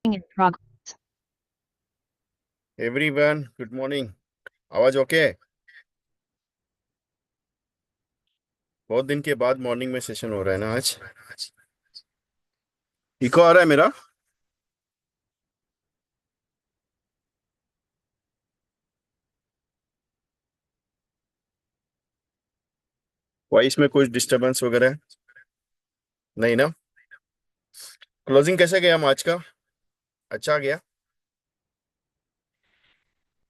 in progress. Everyone good morning. आवाज okay? बहुत दिन के बाद मॉर्निंग में सेशन हो रहा है ना आज। इको आ रहा है मेरा? वॉइस में कुछ डिस्टरबेंस वगैरह है? नहीं ना? क्लोजिंग कैसे गया हम आज का? अच्छा गया।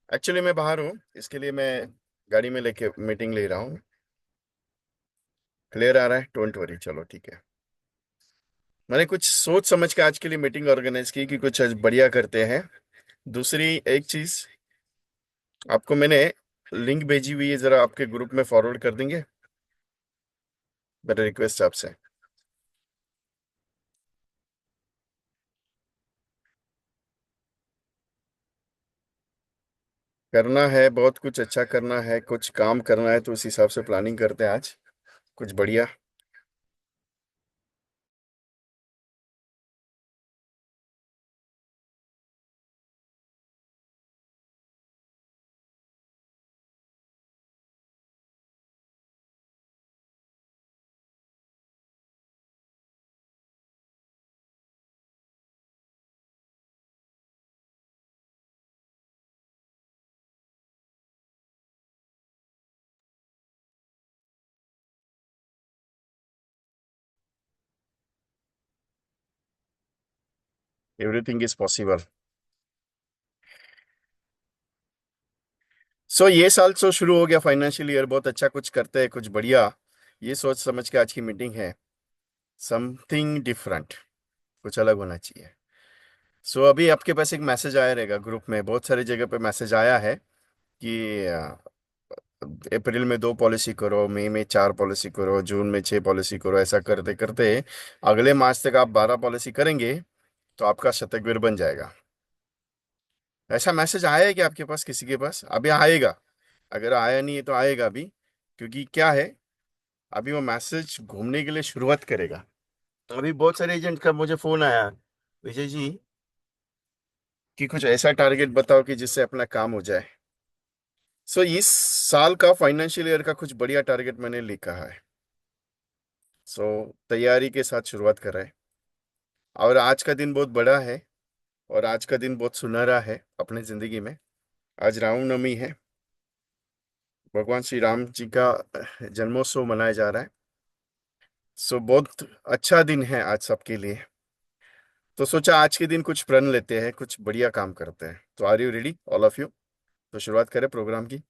एक्चुअली मैं बाहर हूँ, इसके लिए मैं गाड़ी में लेके मीटिंग ले रहा हूँ। क्लियर आ रहा है? डोंट वरी, चलो ठीक है। मैंने कुछ सोच समझ के आज के लिए मीटिंग ऑर्गेनाइज की कि कुछ आज बढ़िया करते हैं। दूसरी एक चीज, आपको मैंने लिंक भेजी हुई है, जरा आपके ग्रुप में फॉरवर्ड कर देंगे? मेरा रिक्वेस्ट आपसे। करना है, बहुत कुछ अच्छा करना है, कुछ काम करना है, तो उस हिसाब से प्लानिंग करते हैं आज कुछ बढ़िया। Everything is possible. सो ये साल तो शुरू हो गया, फाइनेंशियल ईयर बहुत अच्छा, कुछ करते हैं कुछ बढ़िया। ये सोच समझ के आज की मीटिंग है। समथिंग डिफरेंट, कुछ अलग होना चाहिए। सो अभी आपके पास एक मैसेज आया रहेगा, ग्रुप में बहुत सारी जगह पे मैसेज आया है कि अप्रैल में 2 पॉलिसी करो, मई में 4 पॉलिसी करो, जून में 6 पॉलिसी करो। ऐसा करते करते अगले मार्च तक आप 12 पॉलिसी करेंगे तो आपका शतकवीर बन जाएगा। ऐसा मैसेज आया है कि आपके पास, किसी के पास अभी आएगा? अगर आया नहीं है तो आएगा अभी, क्योंकि क्या है, अभी वो मैसेज घूमने के लिए शुरुआत करेगा। तो अभी बहुत सारे एजेंट का मुझे फोन आया, विजय जी, कि कुछ ऐसा टारगेट बताओ कि जिससे अपना काम हो जाए। सो इस साल का फाइनेंशियल ईयर का कुछ बढ़िया टारगेट मैंने लिखा है। सो तैयारी के साथ शुरुआत कर रहे हैं। और आज का दिन बहुत बड़ा है, और आज का दिन बहुत सुनहरा है अपने जिंदगी में। आज रामनवमी है, भगवान श्री राम जी का जन्मोत्सव मनाया जा रहा है। सो बहुत अच्छा दिन है आज सबके लिए। तो सोचा आज के दिन कुछ प्रण लेते हैं, कुछ बढ़िया काम करते हैं। तो are you ready all of you? तो शुरुआत करें प्रोग्राम की।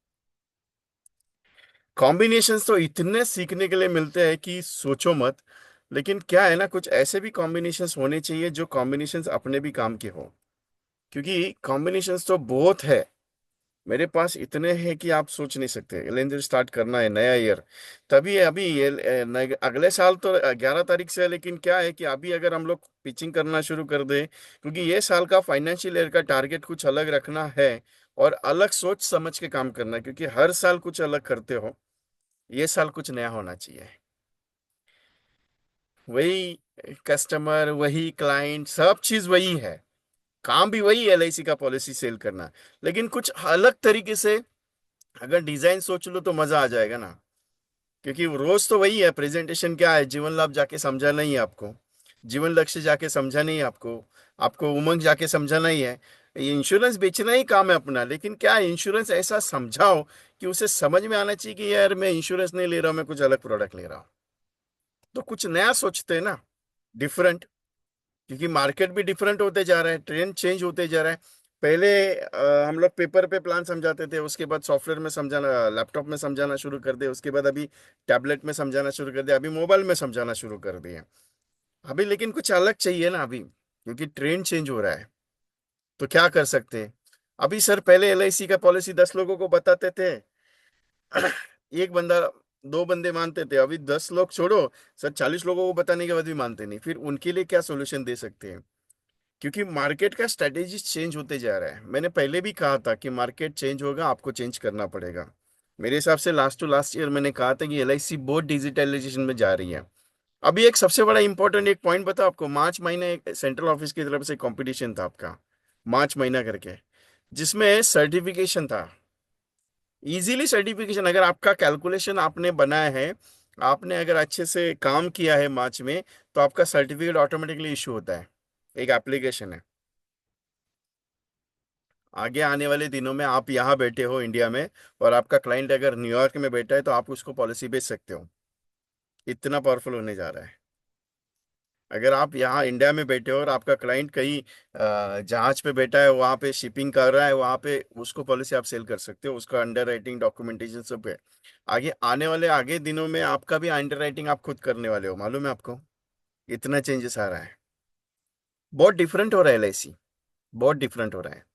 कॉम्बिनेशंस तो इतने सीखने के लिए मिलते हैं कि सोचो मत। लेकिन क्या है ना, कुछ ऐसे भी कॉम्बिनेशंस होने चाहिए जो कॉम्बिनेशंस अपने भी काम के हो। क्योंकि कॉम्बिनेशंस तो बहुत है, मेरे पास इतने हैं कि आप सोच नहीं सकते। कैलेंडर स्टार्ट करना है, नया ईयर तभी है। अभी ये अगले साल तो 11 तारीख से है, लेकिन क्या है कि अभी अगर हम लोग पिचिंग करना शुरू कर दें, क्योंकि ये साल का फाइनेंशियल ईयर का टारगेट कुछ अलग रखना है, और अलग सोच समझ के काम करना है, क्योंकि हर साल कुछ अलग करते हो, ये साल कुछ नया होना चाहिए। वही कस्टमर, वही क्लाइंट, सब चीज वही है, काम भी वही, एलआईसी का पॉलिसी सेल करना, लेकिन कुछ अलग तरीके से अगर डिजाइन सोच लो तो मजा आ जाएगा ना। क्योंकि रोज तो वही है, प्रेजेंटेशन क्या है, जीवन लाभ जाके समझाना ही है आपको, जीवन लक्ष्य जाके समझाना ही है आपको, आपको उमंग जाके समझाना ही है। ये इंश्योरेंस बेचना ही काम है अपना, लेकिन क्या है, इंश्योरेंस ऐसा समझाओ कि उसे समझ में आना चाहिए कि यार मैं इंश्योरेंस नहीं ले रहा हूं, मैं कुछ अलग प्रोडक्ट ले रहा हूँ। तो कुछ नया सोचते हैं ना, डिफरेंट। क्योंकि मार्केट भी डिफरेंट होते जा रहा है, ट्रेंड चेंज होते जा रहा है। पहले हम लोग पेपर पे प्लान समझाते थे, उसके बाद सॉफ्टवेयर में समझाना, लैपटॉप में समझाना शुरू कर दिया, उसके बाद अभी टैबलेट में समझाना शुरू कर दिया, अभी मोबाइल में समझाना शुरू कर दिया। अभी लेकिन कुछ अलग चाहिए ना अभी, क्योंकि ट्रेंड चेंज हो रहा है। तो क्या कर सकते हैं? अभी सर पहले एलआईसी का पॉलिसी 10 लोगों को बताते थे, एक बंदा, 2 बंदे मानते थे। अभी 10 लोग छोड़ो सर, 40 लोगों को बताने के बाद भी मानते नहीं। फिर उनके लिए क्या सोल्यूशन दे सकते हैं? क्योंकि मार्केट का स्ट्रेटेजी चेंज होते जा रहा है। मैंने पहले भी कहा था कि मार्केट चेंज होगा, आपको चेंज करना पड़ेगा। मेरे हिसाब से लास्ट टू लास्ट ईयर मैंने कहा था कि एलआईसी बहुत डिजिटलाइजेशन में जा रही है। अभी एक सबसे बड़ा इंपॉर्टेंट एक पॉइंट बता आपको, मार्च महीने सेंट्रल ऑफिस की तरफ से कंपटीशन था आपका, मार्च महीना करके, जिसमें सर्टिफिकेशन था। इजीली सर्टिफिकेशन, अगर आपका कैलकुलेशन आपने बनाया है, आपने अगर अच्छे से काम किया है मार्च में, तो आपका सर्टिफिकेट ऑटोमेटिकली इशू होता है। एक एप्लीकेशन है। आगे आने वाले दिनों में आप यहाँ बैठे हो इंडिया में, और आपका क्लाइंट अगर न्यूयॉर्क में बैठा है, तो आप उसको पॉलिसी बेच सकते हो। इतना पावरफुल होने जा रहा है। अगर आप यहाँ इंडिया में बैठे हो और आपका क्लाइंट कहीं जहाज पे बैठा है, वहाँ पे शिपिंग कर रहा है, वहाँ पे उसको पॉलिसी आप सेल कर सकते हो, उसका अंडर राइटिंग डॉक्यूमेंटेशन सब है। आगे आने वाले आगे दिनों में आपका भी अंडर राइटिंग आप खुद करने वाले हो, मालूम है आपको? इतना चेंजेस आ रहा है। बहुत डिफरेंट हो रहा है एलआईसी, बहुत डिफरेंट हो रहा है।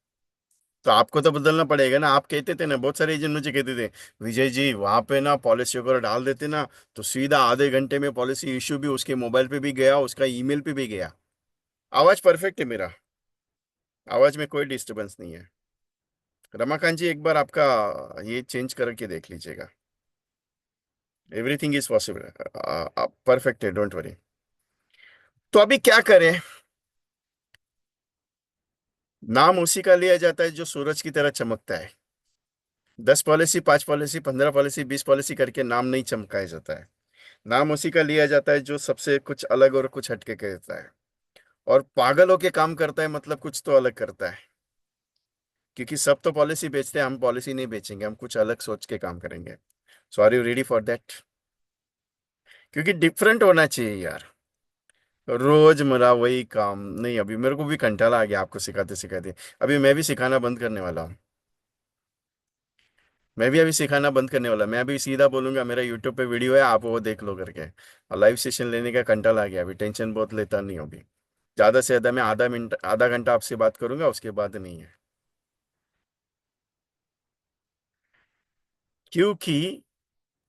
तो आपको तो बदलना पड़ेगा ना। आप कहते थे ना, बहुत सारे एजेंट मुझे कहते थे, विजय जी वहां पे ना पॉलिसी वगैरह डाल देते ना, तो सीधा आधे घंटे में पॉलिसी इशू भी उसके मोबाइल पे भी गया, उसका ईमेल पे भी गया। आवाज परफेक्ट है मेरा, आवाज में कोई डिस्टरबेंस नहीं है। रमाकांत जी एक बार आपका ये चेंज करके देख लीजिएगा। एवरीथिंग इज पॉसिबल, आप परफेक्ट है, डोंट वरी। तो अभी क्या करें? नाम उसी का लिया जाता है जो सूरज की तरह चमकता है। 10 पॉलिसी, 5 पॉलिसी, 15 पॉलिसी, 20 पॉलिसी करके नाम नहीं चमकाया जाता है। नाम उसी का लिया जाता है जो सबसे कुछ अलग और कुछ हटके कहता है, और पागलों के काम करता है, मतलब कुछ तो अलग करता है। क्योंकि सब तो पॉलिसी बेचते हैं, हम पॉलिसी नहीं बेचेंगे, हम कुछ अलग सोच के काम करेंगे। So are you ready for that? क्योंकि डिफरेंट होना चाहिए यार। रोजमर्रा वही काम नहीं, अभी मेरे को भी कंटाला आ गया आपको सिखाते सिखाते। अभी मैं भी सिखाना बंद करने वाला हूँ। मैं भी अभी सिखाना बंद करने वाला, मैं अभी सीधा बोलूंगा मेरा यूट्यूब पे वीडियो है, आप वो देख लो करके। और लाइव सेशन लेने का कंटाला आ गया, अभी टेंशन बहुत लेता नहीं हूँ अभी। ज्यादा से ज्यादा मैं आधा मिनट आधा घंटा आपसे बात करूंगा, उसके बाद नहीं है। क्योंकि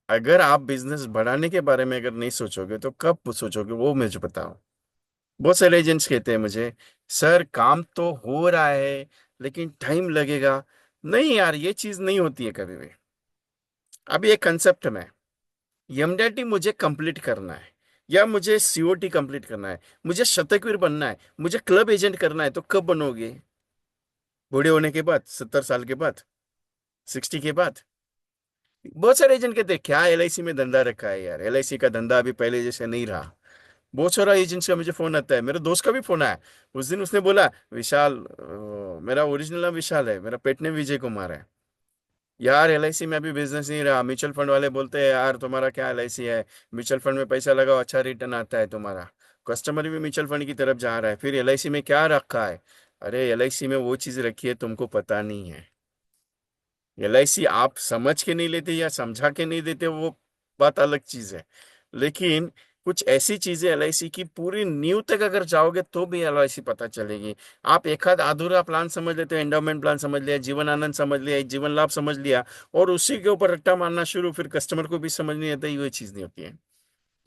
अगर आप बिजनेस बढ़ाने के बारे में अगर नहीं सोचोगे, तो कब सोचोगे वो मुझे बताओ। बहुत सारे एजेंट्स कहते हैं मुझे, सर काम तो हो रहा है, लेकिन टाइम लगेगा। नहीं यार, ये चीज नहीं होती है कभी भी। अभी एक कंसेप्ट में, एमडीटी मुझे कंप्लीट करना है, या मुझे सीओटी कंप्लीट करना है, मुझे शतकवीर बनना है, मुझे क्लब एजेंट करना है, तो कब बनोगे? बूढ़े होने के बाद, 70 साल के बाद, 60 के बाद? बहुत सारे एजेंट कहते हैं क्या एलआईसी में धंधा रखा है यार, एलआईसी का धंधा अभी पहले जैसे नहीं रहा। बहुत सारा एजेंट्स का मुझे फोन आता है, मेरे दोस्त का भी फोन आया। उस दिन उसने बोला, विशाल मेरा ओरिजिनल नाम विशाल है, मेरा पेट नेम विजय कुमार है। यार एलआईसी में अभी बिजनेस नहीं रहा, म्यूचुअल फंड वाले बोलते हैं यार तुम्हारा क्या एलआईसी है, म्यूचुअल फंड में पैसा लगाओ अच्छा रिटर्न आता है तुम्हारा। कस्टमर भी म्यूचुअल फंड की तरफ जा रहा है, फिर एलआईसी में क्या रखा है? अरे एलआईसी में वो चीज रखी है, तुमको पता नहीं है। एलआईसी आप समझ के नहीं लेते या समझा के नहीं देते, वो बात अलग चीज है। लेकिन कुछ ऐसी चीजें एलआईसी की पूरी नींव तक अगर जाओगे तो भी एलआईसी पता चलेगी। आप एक आध अधूरा प्लान समझ लेते हो, एंडोमेंट प्लान समझ लिया, जीवन आनंद समझ लिया, जीवन लाभ समझ लिया, और उसी के ऊपर रट्टा मारना शुरू, फिर कस्टमर को भी समझ नहीं आता, ये चीज नहीं होती है।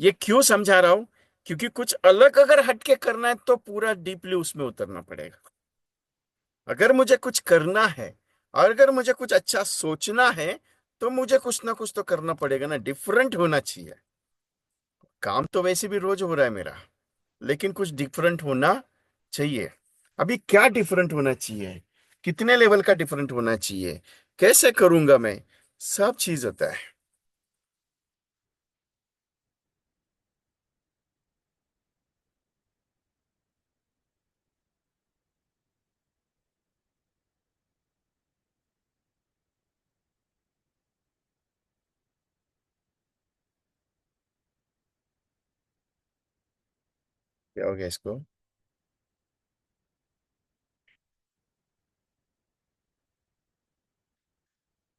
ये क्यों समझा रहा हूं? क्योंकि कुछ अलग अगर हटके करना है, तो पूरा डीपली उसमें उतरना पड़ेगा। अगर मुझे कुछ करना है, और अगर मुझे कुछ अच्छा सोचना है, तो मुझे कुछ ना कुछ तो करना पड़ेगा ना, डिफरेंट होना चाहिए। काम तो वैसे भी रोज हो रहा है मेरा, लेकिन कुछ डिफरेंट होना चाहिए। अभी क्या डिफरेंट होना चाहिए? कितने लेवल का डिफरेंट होना चाहिए? कैसे करूंगा मैं? सब चीज होता है। क्या हो गया इसको?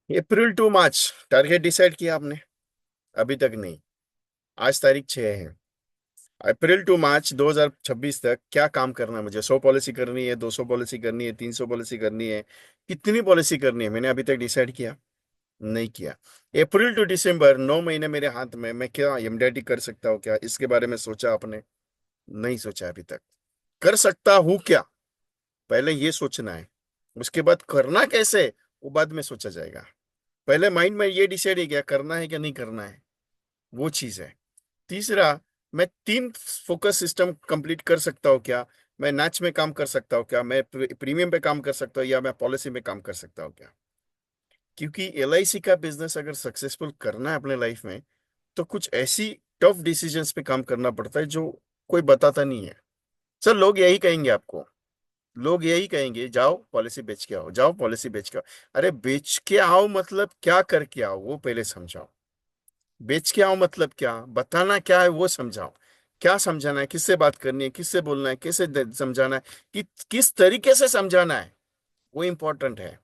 अप्रैल टू मार्च टारगेट डिसाइड किया आपने? अभी तक नहीं। आज तारीख 6 है। अप्रैल टू मार्च 2026 तक क्या काम करना है मुझे? 100 पॉलिसी करनी है, 200 पॉलिसी करनी है, 300 पॉलिसी करनी है? कितनी पॉलिसी करनी है मैंने अभी तक डिसाइड किया नहीं किया। अप्रैल टू दिसंबर 9 महीने मेरे हाथ में, मैं क्या एमडीटी कर सकता हूँ क्या, इसके बारे में सोचा आपने? नहीं सोचा अभी तक। कर सकता हूँ क्या, पहले ये सोचना है। उसके बाद करना कैसे, वो बाद में सोचा जाएगा। पहले माइंड में ये डिसाइड है क्या करना है क्या नहीं करना है, वो चीज है। तीसरा, मैं 3 फोकस सिस्टम कंप्लीट कर सकता हूँ क्या? मैं नाच में काम कर सकता हूँ क्या? मैं प्रीमियम पे काम कर सकता हूँ, या मैं पॉलिसी में काम कर सकता हूँ क्या? क्योंकि एलआईसी का बिजनेस अगर सक्सेसफुल करना है अपने लाइफ में, तो कुछ ऐसी टफ डिसीजंस पे काम करना पड़ता है जो कोई बताता नहीं है। सर, लोग यही कहेंगे आपको, लोग यही कहेंगे, जाओ पॉलिसी बेच के आओ, जाओ पॉलिसी बेच के आओ। अरे बेच के आओ मतलब क्या करके आओ वो पहले समझाओ। बेच के आओ मतलब क्या, बताना क्या है वो समझाओ। क्या समझाना है, किससे बात करनी है, किससे बोलना है, कैसे समझाना है, कि किस तरीके से समझाना है, वो इंपॉर्टेंट है।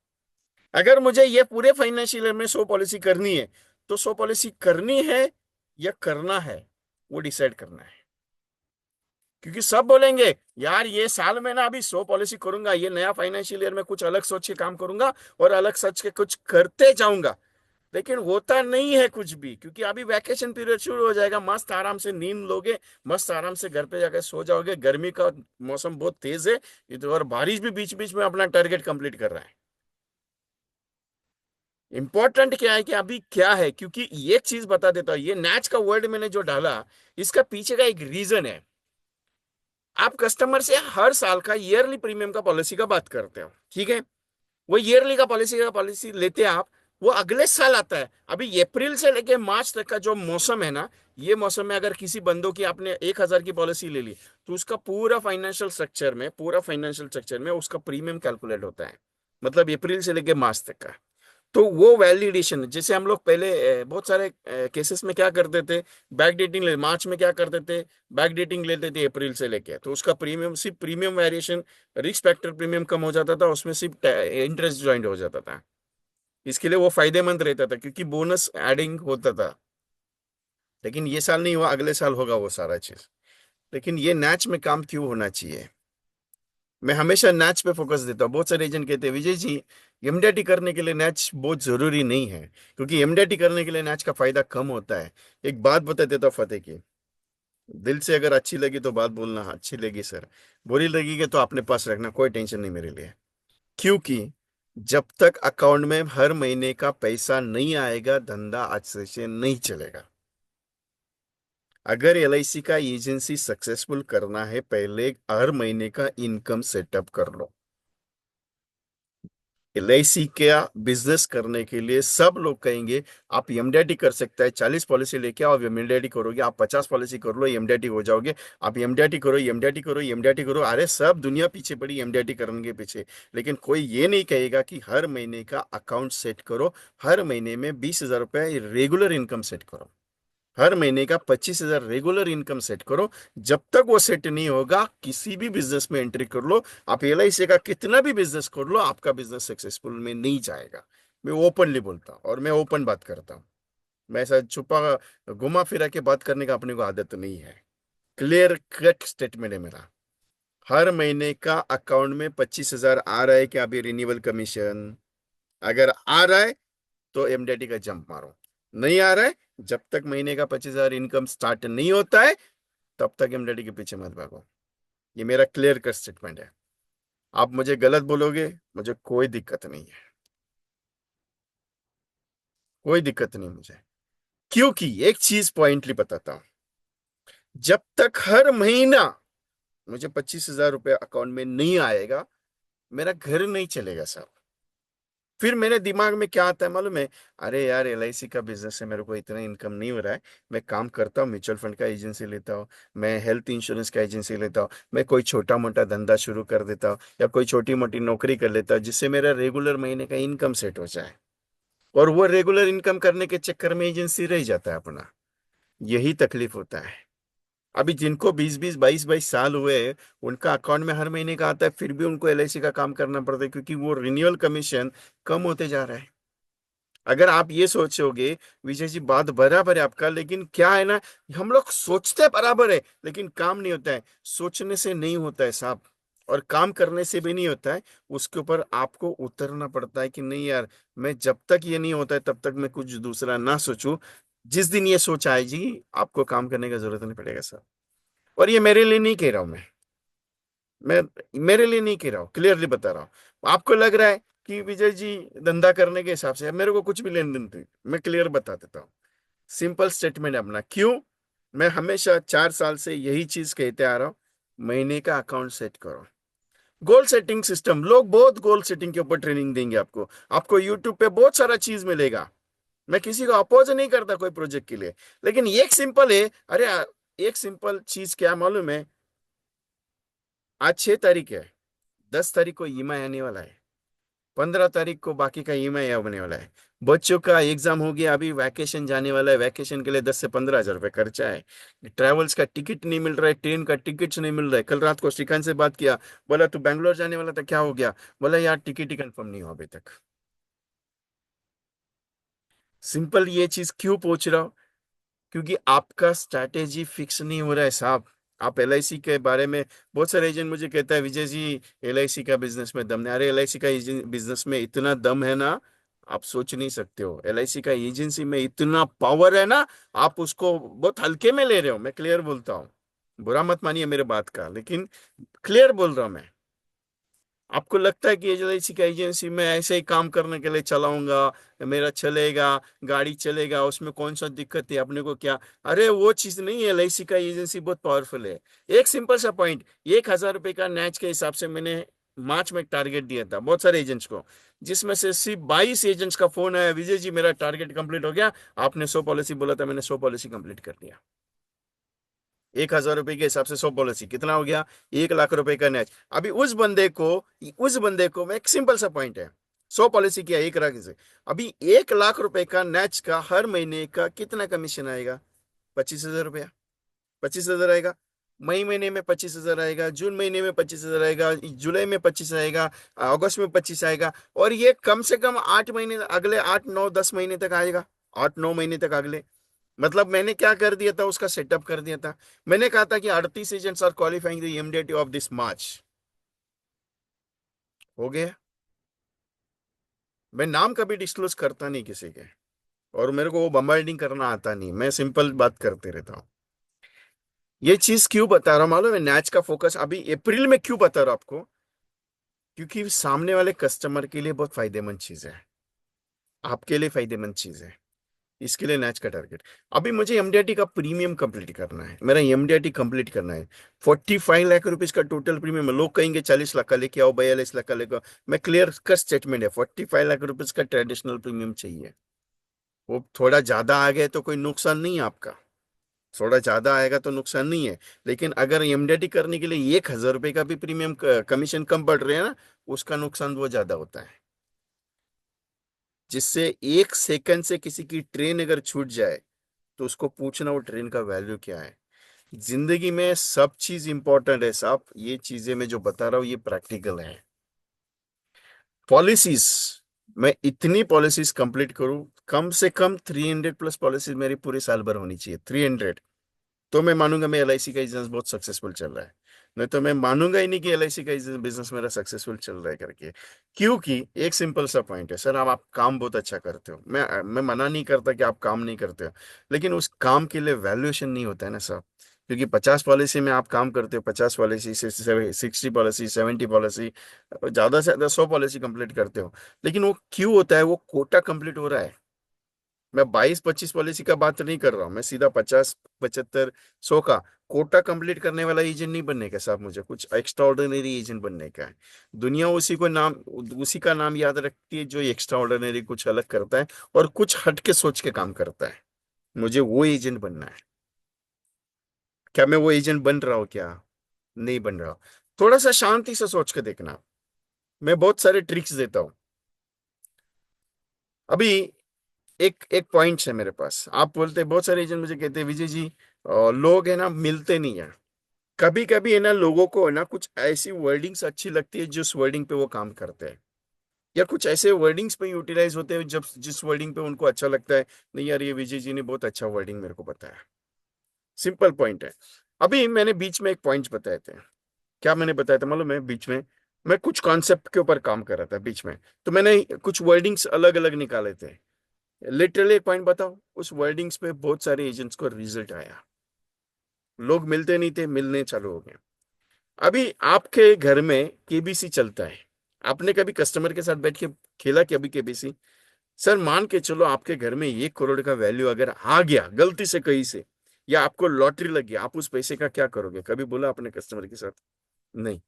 अगर मुझे ये पूरे फाइनेंशियल ईयर में 100 पॉलिसी करनी है, तो 100 पॉलिसी करनी है या करना है, वो डिसाइड करना है। क्योंकि सब बोलेंगे यार ये साल में ना अभी 100 पॉलिसी करूंगा, ये नया फाइनेंशियल ईयर में कुछ अलग सोच के काम करूंगा और अलग सोच के कुछ करते जाऊंगा। लेकिन होता नहीं है कुछ भी, क्योंकि अभी वैकेशन पीरियड शुरू हो जाएगा, मस्त आराम से नींद लोगे, मस्त आराम से घर पे जाकर सो जाओगे। गर्मी का मौसम बहुत तेज है इधर, और बारिश भी बीच बीच में अपना टारगेट कंप्लीट कर रहा है। इंपॉर्टेंट क्या है कि अभी क्या है, क्योंकि एक चीज बता देता हूं, ये नैच का वर्ड मैंने जो डाला, इसका पीछे का एक रीजन है। आप कस्टमर से हर साल का ईयरली प्रीमियम का पॉलिसी का बात करते हो, ठीक है? वो ईयरली का पॉलिसी लेते हैं आप, वो अगले साल आता है। अभी अप्रैल से लेके मार्च तक का जो मौसम है ना, ये मौसम में अगर किसी बंदों की आपने 1,000 की पॉलिसी ले ली, तो उसका पूरा फाइनेंशियल स्ट्रक्चर में उसका प्रीमियम कैलकुलेट होता है, मतलब अप्रैल से लेके मार्च तक का। तो वो वैलिडेशन, जैसे हम लोग पहले बहुत सारे केसेस में क्या करते थे, बैक डेटिंग ले, मार्च में क्या करते थे, बैक डेटिंग लेते थे अप्रैल से लेके, तो उसका प्रीमियम सिर्फ premium variation, risk factor premium कम हो जाता था, उसमें सिर्फ इंटरेस्ट ज्वाइंट हो जाता था। इसके लिए वो फायदेमंद रहता था, क्योंकि बोनस एडिंग होता था। लेकिन ये साल नहीं हुआ, अगले साल होगा वो सारा चीज। लेकिन ये मैच में काम क्यों होना चाहिए? मैं हमेशा मैच पे फोकस देता हूँ। बहुत सारे एजेंट कहते हैं विजय जी, एमडीटी करने के लिए मैच बहुत जरूरी नहीं है, क्योंकि एमडीटी करने के लिए मैच का फायदा कम होता है। एक बात बता देता हूँ फतेह की, दिल से अगर अच्छी लगी तो बात बोलना, हाँ, अच्छी लगी सर, बुरी लगेगी तो अपने पास रखना, कोई टेंशन नहीं मेरे लिए। क्योंकि जब तक अकाउंट में हर महीने का पैसा नहीं आएगा, धंधा आज से नहीं चलेगा। अगर एलआईसी का एजेंसी सक्सेसफुल करना है, पहले हर महीने का इनकम सेटअप कर लो। एलआईसी का बिजनेस करने के लिए सब लोग कहेंगे आप एमडीटी कर सकते हैं, 40 पॉलिसी लेके आओ, एमडीटी करोगे, आप 50 पॉलिसी कर लो, एमडीटी हो जाओगे। आप एमडीटी करो, एमडीटी करो, एमडीटी करो, अरे सब दुनिया पीछे पड़ी एमडीटी करने के पीछे। लेकिन कोई ये नहीं कहेगा कि हर महीने का अकाउंट सेट करो, हर महीने में 20,000 रुपये रेगुलर इनकम सेट करो, हर महीने का 25,000 रेगुलर इनकम सेट करो। जब तक वो सेट नहीं होगा, किसी भी बिजनेस में एंट्री कर लो, आप एलआईसी का कितना भी बिजनेस कर लो, आपका बिजनेस सक्सेसफुल में नहीं जाएगा। मैं ओपनली बोलता हूँ और मैं ओपन बात करता हूँ। मैं ऐसा छुपा घुमा फिरा के बात करने का अपने को आदत नहीं है। क्लियर कट स्टेटमेंट है मेरा। हर महीने का अकाउंट में 25,000 आ रहा है क्या? अभी रिन्यूअल कमीशन अगर आ रहा है तो एमडीटी का जंप मारो, नहीं आ रहा है, जब तक महीने का 25,000 इनकम स्टार्ट नहीं होता है, तब तक एमडीटी के पीछे मत भागो। ये मेरा क्लियर कट स्टेटमेंट है। आप मुझे गलत बोलोगे, मुझे कोई दिक्कत नहीं है, कोई दिक्कत नहीं मुझे। क्योंकि एक चीज पॉइंटली बताता हूं, जब तक हर महीना मुझे 25,000 रुपये अकाउंट में नहीं आएगा, मेरा घर नहीं चलेगा साहब। फिर मेरे दिमाग में क्या आता है मालूम है? अरे यार एलआईसी का बिजनेस है, मेरे को इतना इनकम नहीं हो रहा है, मैं काम करता हूँ, म्यूचुअल फंड का एजेंसी लेता हूँ, मैं हेल्थ इंश्योरेंस का एजेंसी लेता हूँ, मैं कोई छोटा मोटा धंधा शुरू कर देता हूँ, या कोई छोटी मोटी नौकरी कर लेता हूँ, जिससे मेरा रेगुलर महीने का इनकम सेट हो जाए। और वो रेगुलर इनकम करने के चक्कर में एजेंसी रह जाता है अपना। यही तकलीफ होता है। अभी जिनको 20-20 22-22 साल हुए हैं, उनका अकाउंट में हर महीने का आता है, फिर भी उनको एलआईसी का काम करना पड़ता है, क्योंकि वो रिन्यूअल कमीशन कम होते जा रहा है। अगर आप ये सोचोगे, विजय जी बात बराबर है आपका, लेकिन क्या है ना, हम लोग सोचते बराबर है लेकिन काम नहीं होता है। सोचने से नहीं होता है साहब, और काम करने से भी नहीं होता है। उसके ऊपर आपको उतरना पड़ता है कि नहीं यार, मैं जब तक ये नहीं होता है तब तक मैं कुछ दूसरा ना सोचूं। जिस दिन ये सोच आएगी, आपको काम करने का जरूरत नहीं पड़ेगा सर। और ये मेरे लिए नहीं कह रहा हूं मैं मेरे लिए नहीं कह रहा हूँ, क्लियरली बता रहा हूँ। आपको लग रहा है कि विजय जी धंधा करने के हिसाब से, अब मेरे को कुछ भी लेन देन नहीं, मैं क्लियर बता देता हूँ। सिंपल स्टेटमेंट है अपना। क्यों? मैं हमेशा 4 साल से यही चीज कहते आ रहा हूँ, महीने का अकाउंट सेट करो। गोल सेटिंग सिस्टम, लोग बहुत गोल सेटिंग के ऊपर ट्रेनिंग देंगे आपको। आपको यूट्यूब पे बहुत सारा चीज मिलेगा। मैं किसी को अपोज नहीं करता कोई प्रोजेक्ट के लिए, लेकिन एक सिंपल है। अरे एक सिंपल चीज क्या मालूम है? आज 6 तारीख है, 10 तारीख को ईएमआई आने वाला है, 15 तारीख को बाकी का ईएमआई होने वाला है। बच्चों का एग्जाम हो गया, अभी वैकेशन जाने वाला है, वैकेशन के लिए 10 से 15 हजार रुपये खर्चा है। ट्रैवल्स का टिकट नहीं मिल रहा है, ट्रेन का टिकट नहीं मिल रहा है। कल रात को श्रीकांत से बात किया, बोला तू बैंगलोर जाने वाला था, क्या हो गया? बोला यार टिकट ही कंफर्म नहीं हुआ अभी तक। सिंपल ये चीज क्यों पूछ रहा हूँ? क्योंकि आपका स्ट्रैटेजी फिक्स नहीं हो रहा है साहब। आप एलआईसी के बारे में, बहुत सारे एजेंट मुझे कहता है विजय जी एलआईसी का बिजनेस में दम नहीं। अरे एलआईसी का बिजनेस में इतना दम है ना, आप सोच नहीं सकते हो। एलआईसी का एजेंसी में इतना पावर है ना, आप उसको बहुत हल्के में ले रहे हो। मैं क्लियर बोलता हूँ, बुरा मत मानिए मेरे बात का, लेकिन क्लियर बोल रहा हूं मैं। आपको लगता है कि एलआईसी का एजेंसी में ऐसे ही काम करने के लिए चलाऊंगा, मेरा चलेगा, गाड़ी चलेगा, उसमें कौन सा दिक्कत है अपने को क्या? अरे वो चीज नहीं है। एलआईसी का एजेंसी बहुत पावरफुल है। एक सिंपल सा पॉइंट, 1,000 रुपए का नैच के हिसाब से मैंने मार्च में टारगेट दिया था बहुत सारे एजेंट्स को, जिसमें से सिर्फ 22 एजेंट्स का फोन आया, विजय जी मेरा टारगेट कंप्लीट हो गया, आपने 100 पॉलिसी बोला था, मैंने 100 पॉलिसी कंप्लीट कर दिया। 1,000 रुपए के हिसाब से 100 पॉलिसी कितना हो गया? 1 लाख रुपए का नेच। अभी उस बंदे को मैं, एक सिंपल सा पॉइंट है, 100 पॉलिसी किया 1 लाख से। अभी 1 लाख रुपए का नेच का हर महीने का कितना कमीशन आएगा? 25,000 रुपया। 25,000 आएगा। मई महीने में 25,000 आएगा, जून महीने में 25,000 आएगा, जुलाई में 25 आएगा, अगस्त में 25 आएगा। और ये कम से कम 8 महीने, अगले 8 9 10 महीने तक आएगा। 8 9 महीने तक अगले, मतलब मैंने क्या कर दिया था, उसका सेटअप कर दिया था। मैंने कहा था कि 38 agents are qualifying the MDT of this March. हो गया। मैं नाम कभी डिस्क्लोज करता नहीं किसी के, और मेरे को वो बम्बार्डिंग करना आता नहीं, मैं सिंपल बात करते रहता हूँ। ये चीज क्यों बता रहा हूँ मालूम है? मैच का फोकस अभी अप्रैल में क्यों बता रहा हूँ आपको? क्योंकि सामने वाले कस्टमर के लिए बहुत फायदेमंद चीज है, आपके लिए फायदेमंद चीज है। इसके लिए नैच का टारगेट, अभी मुझे एमडीआरटी का प्रीमियम कंप्लीट करना है, मेरा एमडीआरटी कंप्लीट करना है। 45 लाख रुपीज का टोटल प्रीमियम है। लोग कहेंगे 40 लाख का लेके आओ, 42 लाख का लेके आओ। मैं क्लियर कट स्टेटमेंट है, 45 लाख रुपीज का ट्रेडिशनल प्रीमियम चाहिए। वो थोड़ा ज्यादा आ गया तो कोई नुकसान नहीं है आपका, थोड़ा ज्यादा आएगा तो नुकसान नहीं है। लेकिन अगर एमडीआरटी करने के लिए 1,000 रुपए का भी प्रीमियम कमीशन कम पड़ रहे हैं ना, उसका नुकसान वो ज्यादा होता है। जिससे 1 सेकंड से किसी की ट्रेन अगर छूट जाए, तो उसको पूछना वो ट्रेन का वैल्यू क्या है। जिंदगी में सब चीज इंपॉर्टेंट है साहब, ये चीजें मैं जो बता रहा हूँ ये प्रैक्टिकल है। पॉलिसीज, मैं इतनी पॉलिसीज कंप्लीट करूं, कम से कम 300 प्लस पॉलिसीज मेरी पूरे साल भर होनी चाहिए, 300। तो मैं मानूंगा मैं एलआईसी का बिजनेस बहुत सक्सेसफुल चल रहा है। नहीं तो मैं मानूंगा ही नहीं कि एलआईसी का बिजनेस मेरा सक्सेसफुल चल रहा है करके। क्योंकि एक सिंपल सा पॉइंट है सर, आप काम बहुत अच्छा करते हो, मैं मना नहीं करता कि आप काम नहीं करते हो, लेकिन उस काम के लिए वैल्यूएशन नहीं होता है ना सर। क्योंकि 50 पॉलिसी में आप काम करते हो, 50 पॉलिसी से 60 पॉलिसी, 70 पॉलिसी, ज्यादा से ज्यादा 100 पॉलिसी कंप्लीट करते हो। लेकिन वो क्यों होता है? वो कोटा कंप्लीट हो रहा है। मैं 22 25 पॉलिसी का बात नहीं कर रहा हूँ, मैं सीधा 50 75 100 का कोटा कंप्लीट करने वाला एजेंट नहीं बनने का साहब, मुझे कुछ एक्स्ट्रा ऑर्डिनरी एजेंट बनने का है। दुनिया उसी का नाम याद रखती है जो एक्स्ट्रा ऑर्डिनरी कुछ अलग करता है और कुछ हट के सोच के काम करता है। मुझे वो एजेंट बनना है। क्या मैं वो एजेंट बन रहा हूँ क्या? नहीं बन रहा हूँ। थोड़ा सा शांति से सोच के देखना, मैं बहुत सारे ट्रिक्स देता हूँ। अभी एक एक पॉइंट है मेरे पास, आप बोलते हैं, बहुत सारे एजेंट मुझे कहते हैं विजय जी लोग है ना मिलते नहीं है। कभी कभी है ना लोगों को है ना कुछ ऐसी वर्डिंग्स अच्छी लगती है जिस वर्डिंग पे वो काम करते हैं, या कुछ ऐसे वर्डिंग्स पे यूटिलाइज होते हैं जब जिस वर्डिंग पे उनको अच्छा लगता है। नहीं यार ये विजय जी ने बहुत अच्छा वर्डिंग मेरे को बताया। सिंपल पॉइंट है। अभी मैंने बीच में एक पॉइंट बताए थे। क्या मैंने बताया था मालूम है? बीच में मैं कुछ कॉन्सेप्ट के ऊपर काम कर रहा था बीच में, तो मैंने कुछ वर्डिंग्स अलग अलग निकाले थे। लिटरली एक पॉइंट बताओ, उस वर्डिंग्स पे बहुत सारे एजेंट्स को रिजल्ट आया। लोग मिलते नहीं थे, मिलने चालू हो गए। अभी आपके घर में केबीसी चलता है, आपने कभी कस्टमर के साथ बैठ के खेला कभी केबीसी? सर मान के चलो आपके घर में 1 करोड़ का वैल्यू अगर आ गया गलती से कहीं से, या आपको लॉटरी लगी, आप उस पैसे का क्या करोगे? कभी बोला अपने कस्टमर के साथ? नहीं।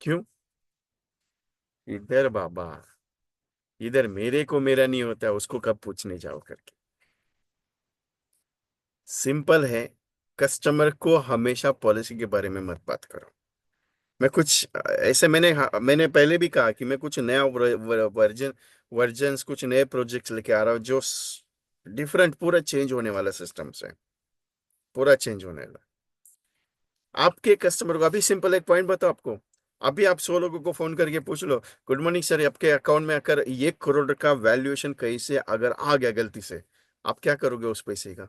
क्यों? इधर बाबा, इधर मेरे को मेरा नहीं होता, उसको कब पूछने जाओ करके। सिंपल है, कस्टमर को हमेशा पॉलिसी के बारे में मत बात करो। मैं कुछ ऐसे मैंने, हाँ, मैंने पहले भी कहा कि मैं कुछ नया वर्जन्स, कुछ नए प्रोजेक्ट्स लेके आ रहा हूँ जो डिफरेंट, पूरा चेंज होने वाला सिस्टम से, पूरा चेंज होने वाला। आपके कस्टमर को अभी सिंपल एक पॉइंट बताओ आपको, अभी आप 100 लोगों को फोन करके पूछ लो, गुड मॉर्निंग सर, आपके अकाउंट में अगर 1 करोड़ का वैल्यूएशन कहीं से अगर आ गया गलती से, आप क्या करोगे उस पैसे का?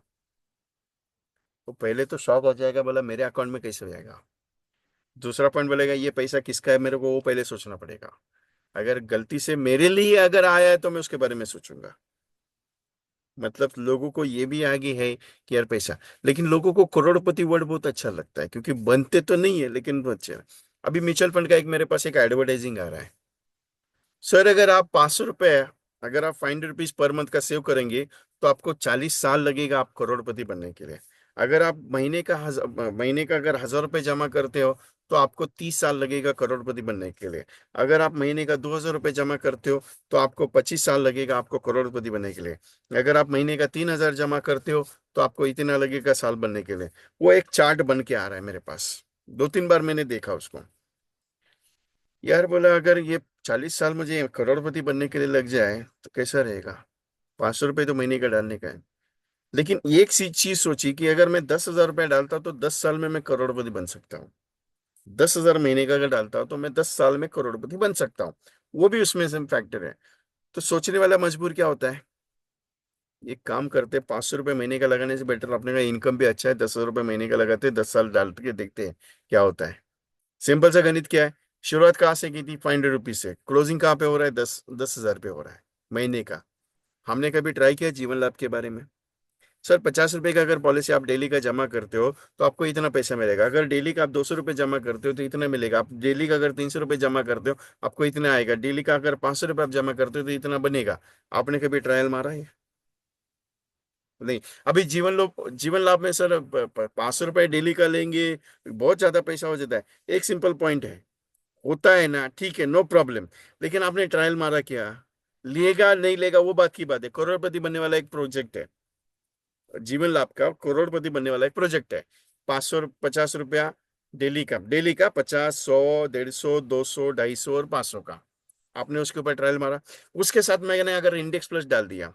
तो पहले तो शॉक हो जाएगा, बोला मेरे अकाउंट में कैसे हो जाएगा। दूसरा पॉइंट बोलेगा ये पैसा किसका है, मेरे को वो पहले सोचना पड़ेगा। अगर गलती से मेरे लिए अगर आया है तो मैं उसके बारे में सोचूंगा। मतलब लोगों को ये भी आगे है कि यार पैसा, लेकिन लोगों को करोड़पति वर्ड बहुत अच्छा लगता है क्योंकि बनते तो नहीं है लेकिन बहुत अच्छा है। अभी म्यूचुअल फंड का एक मेरे पास एक एडवर्टाइजिंग आ रहा है। सर अगर आप 500 रुपए, अगर आप 500 रुपीज पर मंथ का सेव करेंगे तो आपको 40 साल लगेगा आप करोड़पति बनने के लिए। अगर आप महीने का अगर 1,000 रुपये जमा करते हो तो आपको 30 साल लगेगा करोड़पति बनने के लिए। अगर आप महीने का 2,000 रुपये जमा करते हो तो आपको 25 साल लगेगा आपको करोड़पति बनने के लिए। अगर आप महीने का 3,000 जमा करते हो तो आपको इतना लगेगा साल बनने के लिए। वो एक चार्ट बन के आ रहा है मेरे पास, 2-3 बार मैंने देखा उसको। यार बोला अगर ये 40 साल मुझे करोड़पति बनने के लिए लग जाए तो कैसा रहेगा? 500 रुपये तो महीने का डालने का है। लेकिन एक सी चीज सोची कि अगर मैं 10,000 रुपये डालता तो 10 साल में मैं करोड़पति बन सकता हूँ। 10,000 महीने का अगर डालता हूँ तो मैं 10 साल में करोड़पति बन सकता हूँ। वो भी उसमें से फैक्टर है। तो सोचने वाला मजबूर क्या होता है, एक काम करते 500 रुपये महीने का लगाने से बेटर अपने का इनकम भी अच्छा है, 10,000 रुपये महीने का लगाते 10 साल डाल के देखते हैं क्या होता है। सिंपल सा गणित क्या है, शुरुआत कहाँ से की थी? 500 रुपीज से, क्लोजिंग कहाँ पे हो रहा है? 10,000 पे हो रहा है महीने का। हमने कभी ट्राई किया जीवन लाभ के बारे में? सर 50 रुपए का अगर पॉलिसी आप डेली का जमा करते हो तो आपको इतना पैसा मिलेगा। अगर डेली का आप 200 रुपये जमा करते हो तो इतना मिलेगा। आप डेली का अगर 300 रुपये जमा करते हो आपको इतना आएगा। डेली का अगर 500 रुपये आप जमा करते हो तो इतना बनेगा। आपने कभी ट्रायल मारा है? नहीं। अभी जीवन लाभ में सर 500 रुपये डेली का लेंगे, बहुत ज्यादा पैसा हो जाता है। एक सिंपल पॉइंट है, होता है ना, ठीक है, नो प्रॉब्लम। लेकिन आपने ट्रायल मारा क्या? लेगा नहीं लेगा वो बात की बात है, करोड़पति बनने वाला एक प्रोजेक्ट है। जीवन लाभ का करोड़पति बनने वाला एक प्रोजेक्ट है। 550 रुपया डेली का 50, 100, 150, 200, 250 और 500 का। आपने उसके ऊपर ट्रायल मारा, उसके साथ मैंने अगर इंडेक्स प्लस डाल दिया,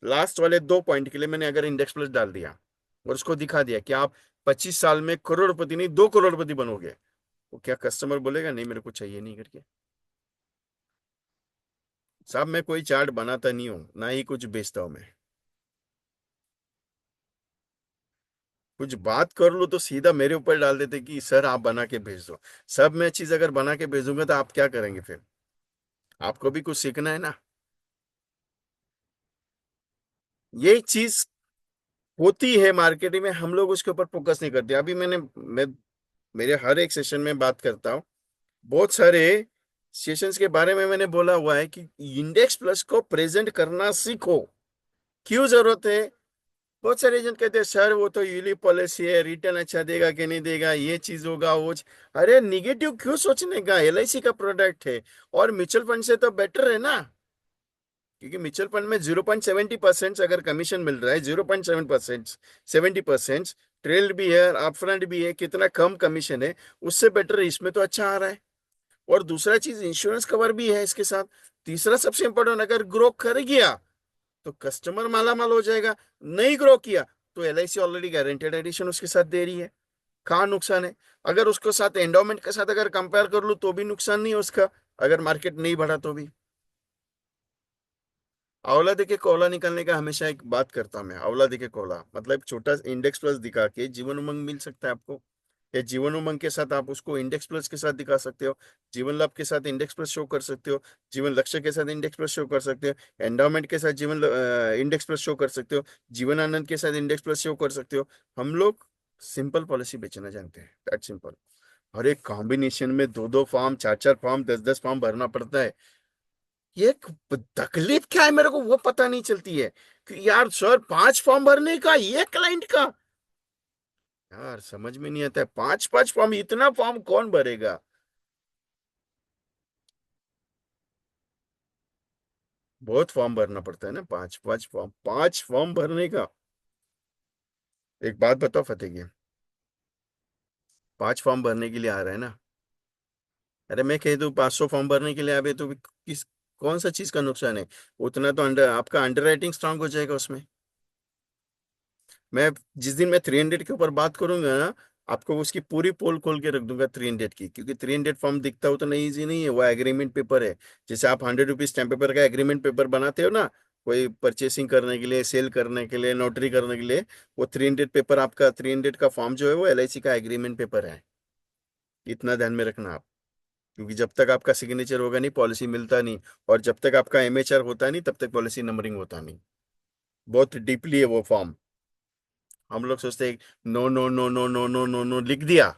लास्ट वाले 2 पॉइंट के लिए मैंने अगर इंडेक्स प्लस डाल दिया और उसको दिखा दिया कि आप 25 साल में करोड़पति नहीं 2 करोड़पति बनोगे, वो क्या कस्टमर बोलेगा नहीं मेरे को चाहिए नहीं करके? साहब मैं कोई चार्ट बनाता नहीं हूँ, ना ही कुछ बेचता हूँ मैं। कुछ बात कर लो तो सीधा मेरे ऊपर डाल देते कि सर आप बना के भेज दो। सब मैं चीज अगर बना के भेजूंगा तो आप क्या करेंगे फिर? आपको भी कुछ सीखना है ना। ये चीज होती है मार्केटिंग में, हम लोग उसके ऊपर फोकस नहीं करते। अभी मैं मेरे हर एक सेशन में बात करता हूँ, बहुत सारे सेशंस के बारे में मैंने बोला हुआ है कि इंडेक्स प्लस को प्रेजेंट करना सीखो। क्यों जरूरत है? बहुत सारे एजेंट कहते हैं सर वो तो यूलिप पॉलिसी है, रिटर्न अच्छा देगा कि नहीं देगा, ये चीज होगा वो अरे निगेटिव क्यों सोचने का, एलआईसी का प्रोडक्ट है और म्यूचुअल फंड से तो बेटर है ना। क्योंकि म्यूचुअल फंड में 0.70% अगर कमीशन मिल रहा है, 0.7%, 70% ट्रेल भी है, अपफ्रंट भी है, कितना कम कमीशन है, उससे बेटर इसमें तो अच्छा आ रहा है। और दूसरा चीज इंश्योरेंस कवर भी है इसके साथ। तीसरा सबसे इंपॉर्टेंट, अगर ग्रो कर गया तो कस्टमर माला माल हो जाएगा। नहीं ग्रो किया तो एलआईसी ऑलरेडी गारंटेड एडिशन उसके साथ दे रही है। कहाँ नुकसान है? अगर उसको साथ एंडोमेंट के साथ अगर कंपेयर कर लूँ तो भी नुकसान नहीं है उसका, अगर मार्केट नहीं बढ़ा तो भी। आंवला देके कोला निकालने का हमेशा एक बात करता हूं मैं, आंवला देके कोला मतलब एक छोटा इंडेक्स प्लस दिखा के जीवन उमंग मिल सकता है आपको। या जीवन उमंग के साथ आप उसको इंडेक्स प्लस के साथ दिखा सकते हो, जीवन लाभ के साथ इंडेक्स प्लस शो कर सकते हो, जीवन लक्ष्य के साथ इंडेक्स प्लस शो कर सकते हो, एंडाउमेंट के साथ जीवन इंडेक्स प्लस शो कर सकते हो, जीवन आनंद के साथ इंडेक्स प्लस शो कर सकते हो। हम लोग सिंपल पॉलिसी बेचना जानते हैं, दैट सिंपल। हर एक कॉम्बिनेशन में 2-2 फॉर्म, 4-4 फॉर्म, 10-10 फॉर्म भरना पड़ता है। ये तकलीफ क्या है मेरे को वो पता नहीं चलती है कि यार सर 5 फॉर्म भरने का ये क्लाइंट का। यार समझ में नहीं आता है, 5 5 फॉर्म, इतना फॉर्म कौन भरेगा। बहुत फॉर्म भरना पड़ता है ना, 5 5 फॉर्म, 5 फॉर्म भरने का। एक बात बताओ फतेह, 5 फॉर्म भरने के लिए आ रहा है ना। अरे मैं कह दूं 500 फॉर्म भरने के लिए आवे तो किस, कौन सा चीज का नुकसान है। उतना तो अंडर आपका अंडर राइटिंग स्ट्रांग हो जाएगा उसमें। मैं जिस दिन मैं 300 के ऊपर बात करूंगा ना, आपको उसकी पूरी पोल खोल के रख दूंगा 300 की, क्योंकि 300 फॉर्म दिखता हो तो नहीं, इजी नहीं है, वो एग्रीमेंट पेपर है। जैसे आप 100 रुपीज स्टैम्प पेपर का एग्रीमेंट पेपर बनाते हो ना, कोई परचेसिंग करने के लिए, सेल करने के लिए, नोटरी करने के लिए, वो 300 पेपर, आपका 300 का फॉर्म जो है वो LIC का एग्रीमेंट पेपर है। इतना ध्यान में रखना आप। क्योंकि जब तक आपका सिग्नेचर होगा नहीं पॉलिसी मिलता नहीं, और जब तक आपका MHR होता नहीं तब तक पॉलिसी नंबरिंग होता नहीं। बहुत डीपली है वो फॉर्म। हम लोग सोचते हैं no no no no no no no no लिख दिया,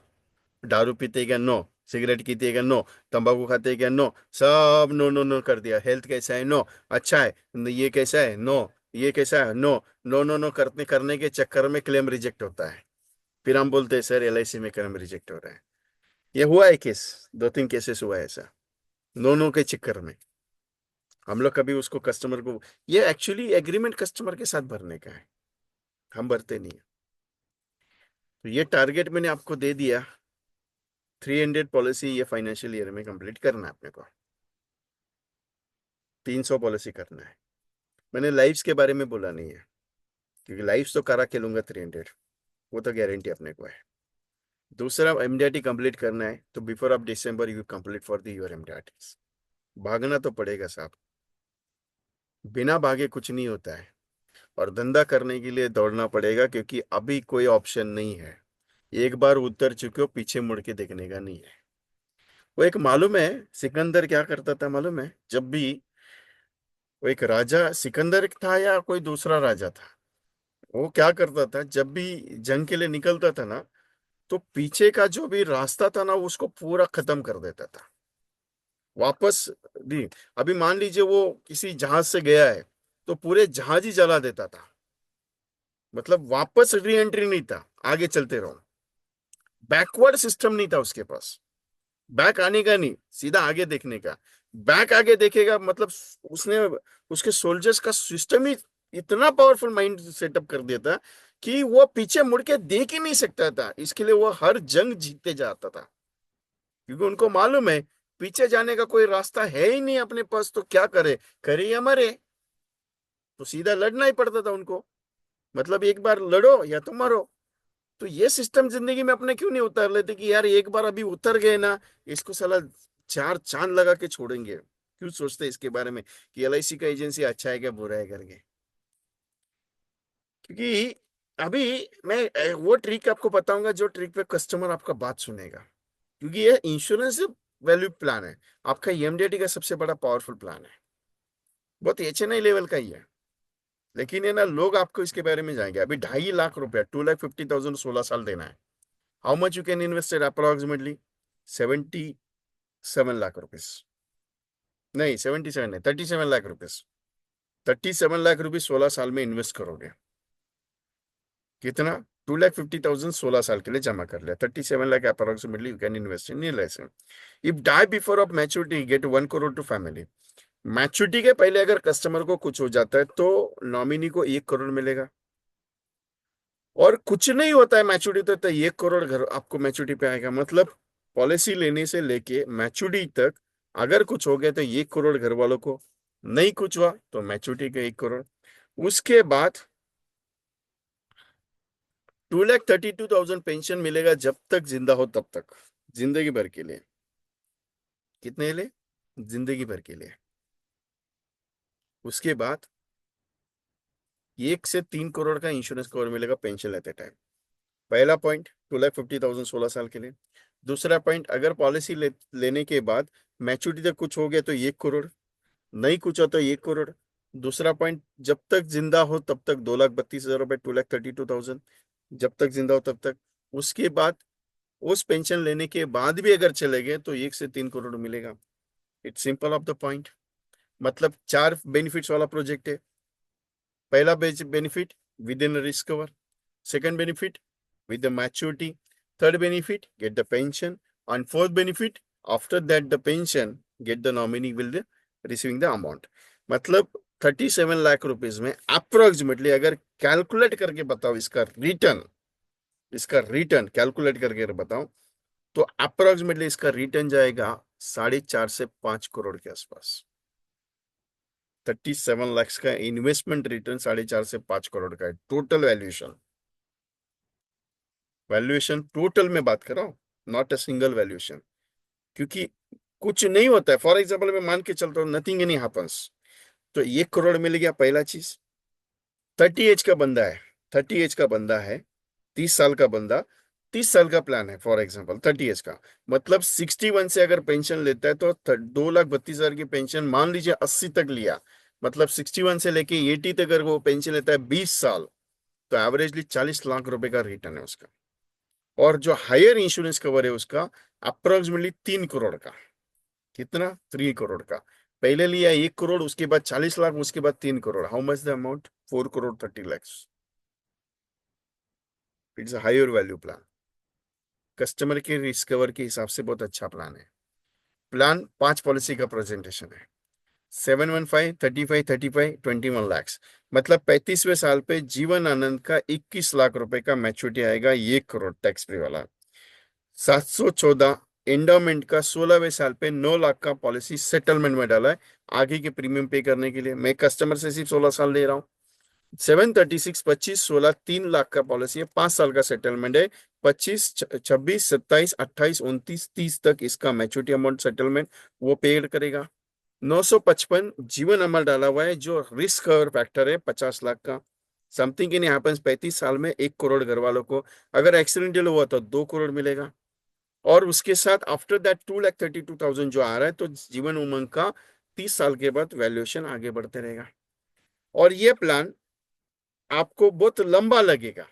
दारू पीते क्या नो, सिगरेट पीते क्या नो, तंबाकू खाते क्या नो, सब नो नो नो कर दिया। हेल्थ कैसा है नो, अच्छा है, ये कैसा है नो, ये कैसा है नो, नो नो नो करने करने के चक्कर में क्लेम रिजेक्ट होता है। फिर हम बोलते हैं सर LIC में क्लेम रिजेक्ट हो रहा है। ये हुआ है केस, 2 3 केसेस हुआ है ऐसा, नो नो के चक्कर में। हम लोग कभी उसको कस्टमर को, ये एक्चुअली एग्रीमेंट कस्टमर के साथ भरने का है, हम भरते नहीं है। तो ये टारगेट मैंने आपको दे दिया, 300 पॉलिसी ये फाइनेंशियल ईयर में कंप्लीट करना है अपने को, 300 पॉलिसी करना है। मैंने लाइफ्स के बारे में बोला नहीं है, क्योंकि लाइफ्स तो करा के लूंगा 300, वो तो गारंटी अपने को है। दूसरा MDRT कंप्लीट करना है, तो before of December you complete for the your MDRT। भागना तो पड़ेगा साहब, बिना भागे कुछ नहीं होता है। और धंधा करने के लिए दौड़ना पड़ेगा, क्योंकि अभी कोई ऑप्शन नहीं है। एक बार उतर चुके हो, पीछे मुड़ के देखने का नहीं है। वो एक मालूम है, सिकंदर क्या करता था मालूम है, जब भी वो एक राजा सिकंदर था या कोई दूसरा राजा था, वो क्या करता था जब भी जंग के लिए निकलता था ना, तो पीछे का जो भी रास्ता था ना उसको पूरा खत्म कर देता था वापस। नहीं, अभी मान लीजिए वो किसी जहाज से गया है, तो पूरे जहाज ही जला देता था। मतलब वापस री एंट्री नहीं था, आगे चलते रहो। बैकवर्ड सिस्टम नहीं था उसके पास, बैक आने का नहीं, सीधा आगे देखने का। बैक आगे देखेगा मतलब उसने, उसके सोल्जर्स का सिस्टम ही इतना पावरफुल माइंड सेटअप कर दिया था कि वो पीछे मुड़ के देख ही नहीं सकता था। इसके लिए वो हर जंग जीतते जाता था, क्योंकि उनको मालूम है पीछे जाने का कोई रास्ता है ही नहीं अपने पास, तो क्या करे, करे या मरे। तो सीधा लड़ना ही पड़ता था उनको, मतलब एक बार लड़ो या तो मरो। तो ये सिस्टम जिंदगी में अपने क्यों नहीं उतार लेते कि यार एक बार अभी उतर गए ना, इसको साला 4 चांद लगा के छोड़ेंगे। क्यों सोचते इसके बारे में कि LIC का एजेंसी अच्छा है क्या बुरा है करके। क्योंकि अभी मैं वो ट्रिक आपको बताऊंगा जो ट्रिक पे कस्टमर आपका बात सुनेगा। क्योंकि ये इंश्योरेंस वैल्यू प्लान है, आपका EMDT का सबसे बड़ा पावरफुल प्लान है, बहुत HNI लेवल का ही है। लेकिन ये ना लोग आपको इसके बारे में जाएंगे। अभी 2.5 लाख रुपया, 2,50,000 16 साल देना है। How much you can invest approximately 77 lakh rupees, नहीं 77 नहीं, 37 लाख रुपीज। 37 लाख रुपीज 16 साल में इन्वेस्ट करोगे। कितना, 2,50,000 16 साल के लिए जमा कर लिया, 37 lakh approximately you can invest in LIC। If die before of maturity get 1 crore to family. Maturity के पहले अगर कस्टमर को कुछ हो जाता है तो नॉमिनी को 1 करोड़ मिलेगा। और कुछ नहीं होता है मैच्योरिटी तक तो 1 करोड़ घर आपको मैच्योरिटी पे आएगा। मतलब पॉलिसी लेने से लेके मैच्योरिटी तक अगर कुछ हो गया तो 1 करोड़ घर वालों को, नहीं कुछ हुआ तो मैच्योरिटी का 1 करोड़। उसके बाद 2,32,000 पेंशन मिलेगा जब तक जिंदा हो तब तक, जिंदगी भर के लिए। कितने लिए, जिंदगी भर के लिए। उसके बाद 1 से 3 करोड़ का इंश्योरेंस कवर मिलेगा पेंशन लेते टाइम। पहला पॉइंट 2,50,000 16 साल के लिए। दूसरा पॉइंट, अगर पॉलिसी लेने के बाद मैच्योरिटी तक कुछ हो गया तो 1 करोड़, नहीं कुछ हो तो 1 करोड़। दूसरा पॉइंट, जब तक जिंदा हो तब तक 2,32,000 रुपए, 2,32,000, जब तक जिंदा हो तब तक। उसके बाद उस पेंशन लेने के बाद भी अगर चले गए तो 1 से 3 करोड़ मिलेगा। It's simple of the point. मतलब 4 बेनिफिट्स वाला प्रोजेक्ट है। पहला benefit with in risk cover, second benefit with the maturity, third benefit get the pension, and fourth benefit after that the pension get the nominee will the receiving the amount। मतलब 37 lakh rupees में approximately अगर calculate करके बताओ इसका return calculate करके बताओ तो approximately इसका रिटर्न जाएगा 4.5 से 5 करोड़ के आसपास। 37 लाख का इन्वेस्टमेंट रिटर्न 4.5 से 5 करोड़ का है टोटल वैल्यूएशन। वैल्यूएशन टोटल में बात कर रहा हूं, नॉट अ सिंगल वैल्यूएशन। क्योंकि कुछ नहीं होता है, फॉर एग्जाम्पल मैं मान के चलता हूँ नथिंग एनी हैपन्स, तो 1 करोड़ मिल गया पहला चीज। 30 एज का बंदा है, 30 एज का बंदा है, 30 साल का बंदा, 30 साल का प्लान है फॉर एग्जाम्पल 30 एज का, मतलब 61 से अगर पेंशन लेता है तो 2,32,000 की पेंशन मान लीजिए 80 तक लिया, मतलब 61 से लेके 80 तक अगर वो पेंशन लेता है 20 साल, तो एवरेजली 40 लाख रुपए का रिटर्न है उसका। और जो हायर इंश्योरेंस कवर है उसका अप्रोक्सीमेटली 3 करोड़ का। कितना? 3 करोड़ का। पहले लिया 1 करोड़, उसके बाद 40 लाख, उसके बाद 3 crore. How much the amount? 4 crore 30 lakhs। It's a higher value plan. Customer के रिस्क कवर के हिसाब से बहुत अच्छा प्लान है। प्लान 5 पॉलिसी का प्रेजेंटेशन है। 715, 35, 35, 21 lakhs, मतलब 35वें साल पे जीवन आनंद का 21 लाख रुपए का मैच्योरिटी आएगा, 1 करोड़ टैक्स फ्री वाला। 714 एंडोमेंट का 16वें साल पे 9 लाख का पॉलिसी सेटलमेंट में डाला है आगे के प्रीमियम पे करने के लिए। मैं कस्टमर से सिर्फ 16 साल ले रहा हूँ। 736 25 16 3 लाख का पॉलिसी है, 5 साल का सेटलमेंट है। 25 26 27 28 29 30 तक इसका मैच्योरिटी अमाउंट सेटलमेंट वो पेड करेगा। 955 जीवन अमर डाला हुआ है जो रिस्क कवर फैक्टर है 50 लाख का। समथिंग इन हैपेंस 35 साल में 1 करोड़ घर वालों को अगर एक्सीडेंटल हुआ तो 2 करोड़ मिलेगा। और उसके साथ आफ्टर दैट 2,32,000 जो आ रहा है, तो जीवन उमंग का 30 साल के बाद वैल्यूएशन आगे बढ़ते रहेगा। और ये प्लान आपको बहुत लंबा लगेगा,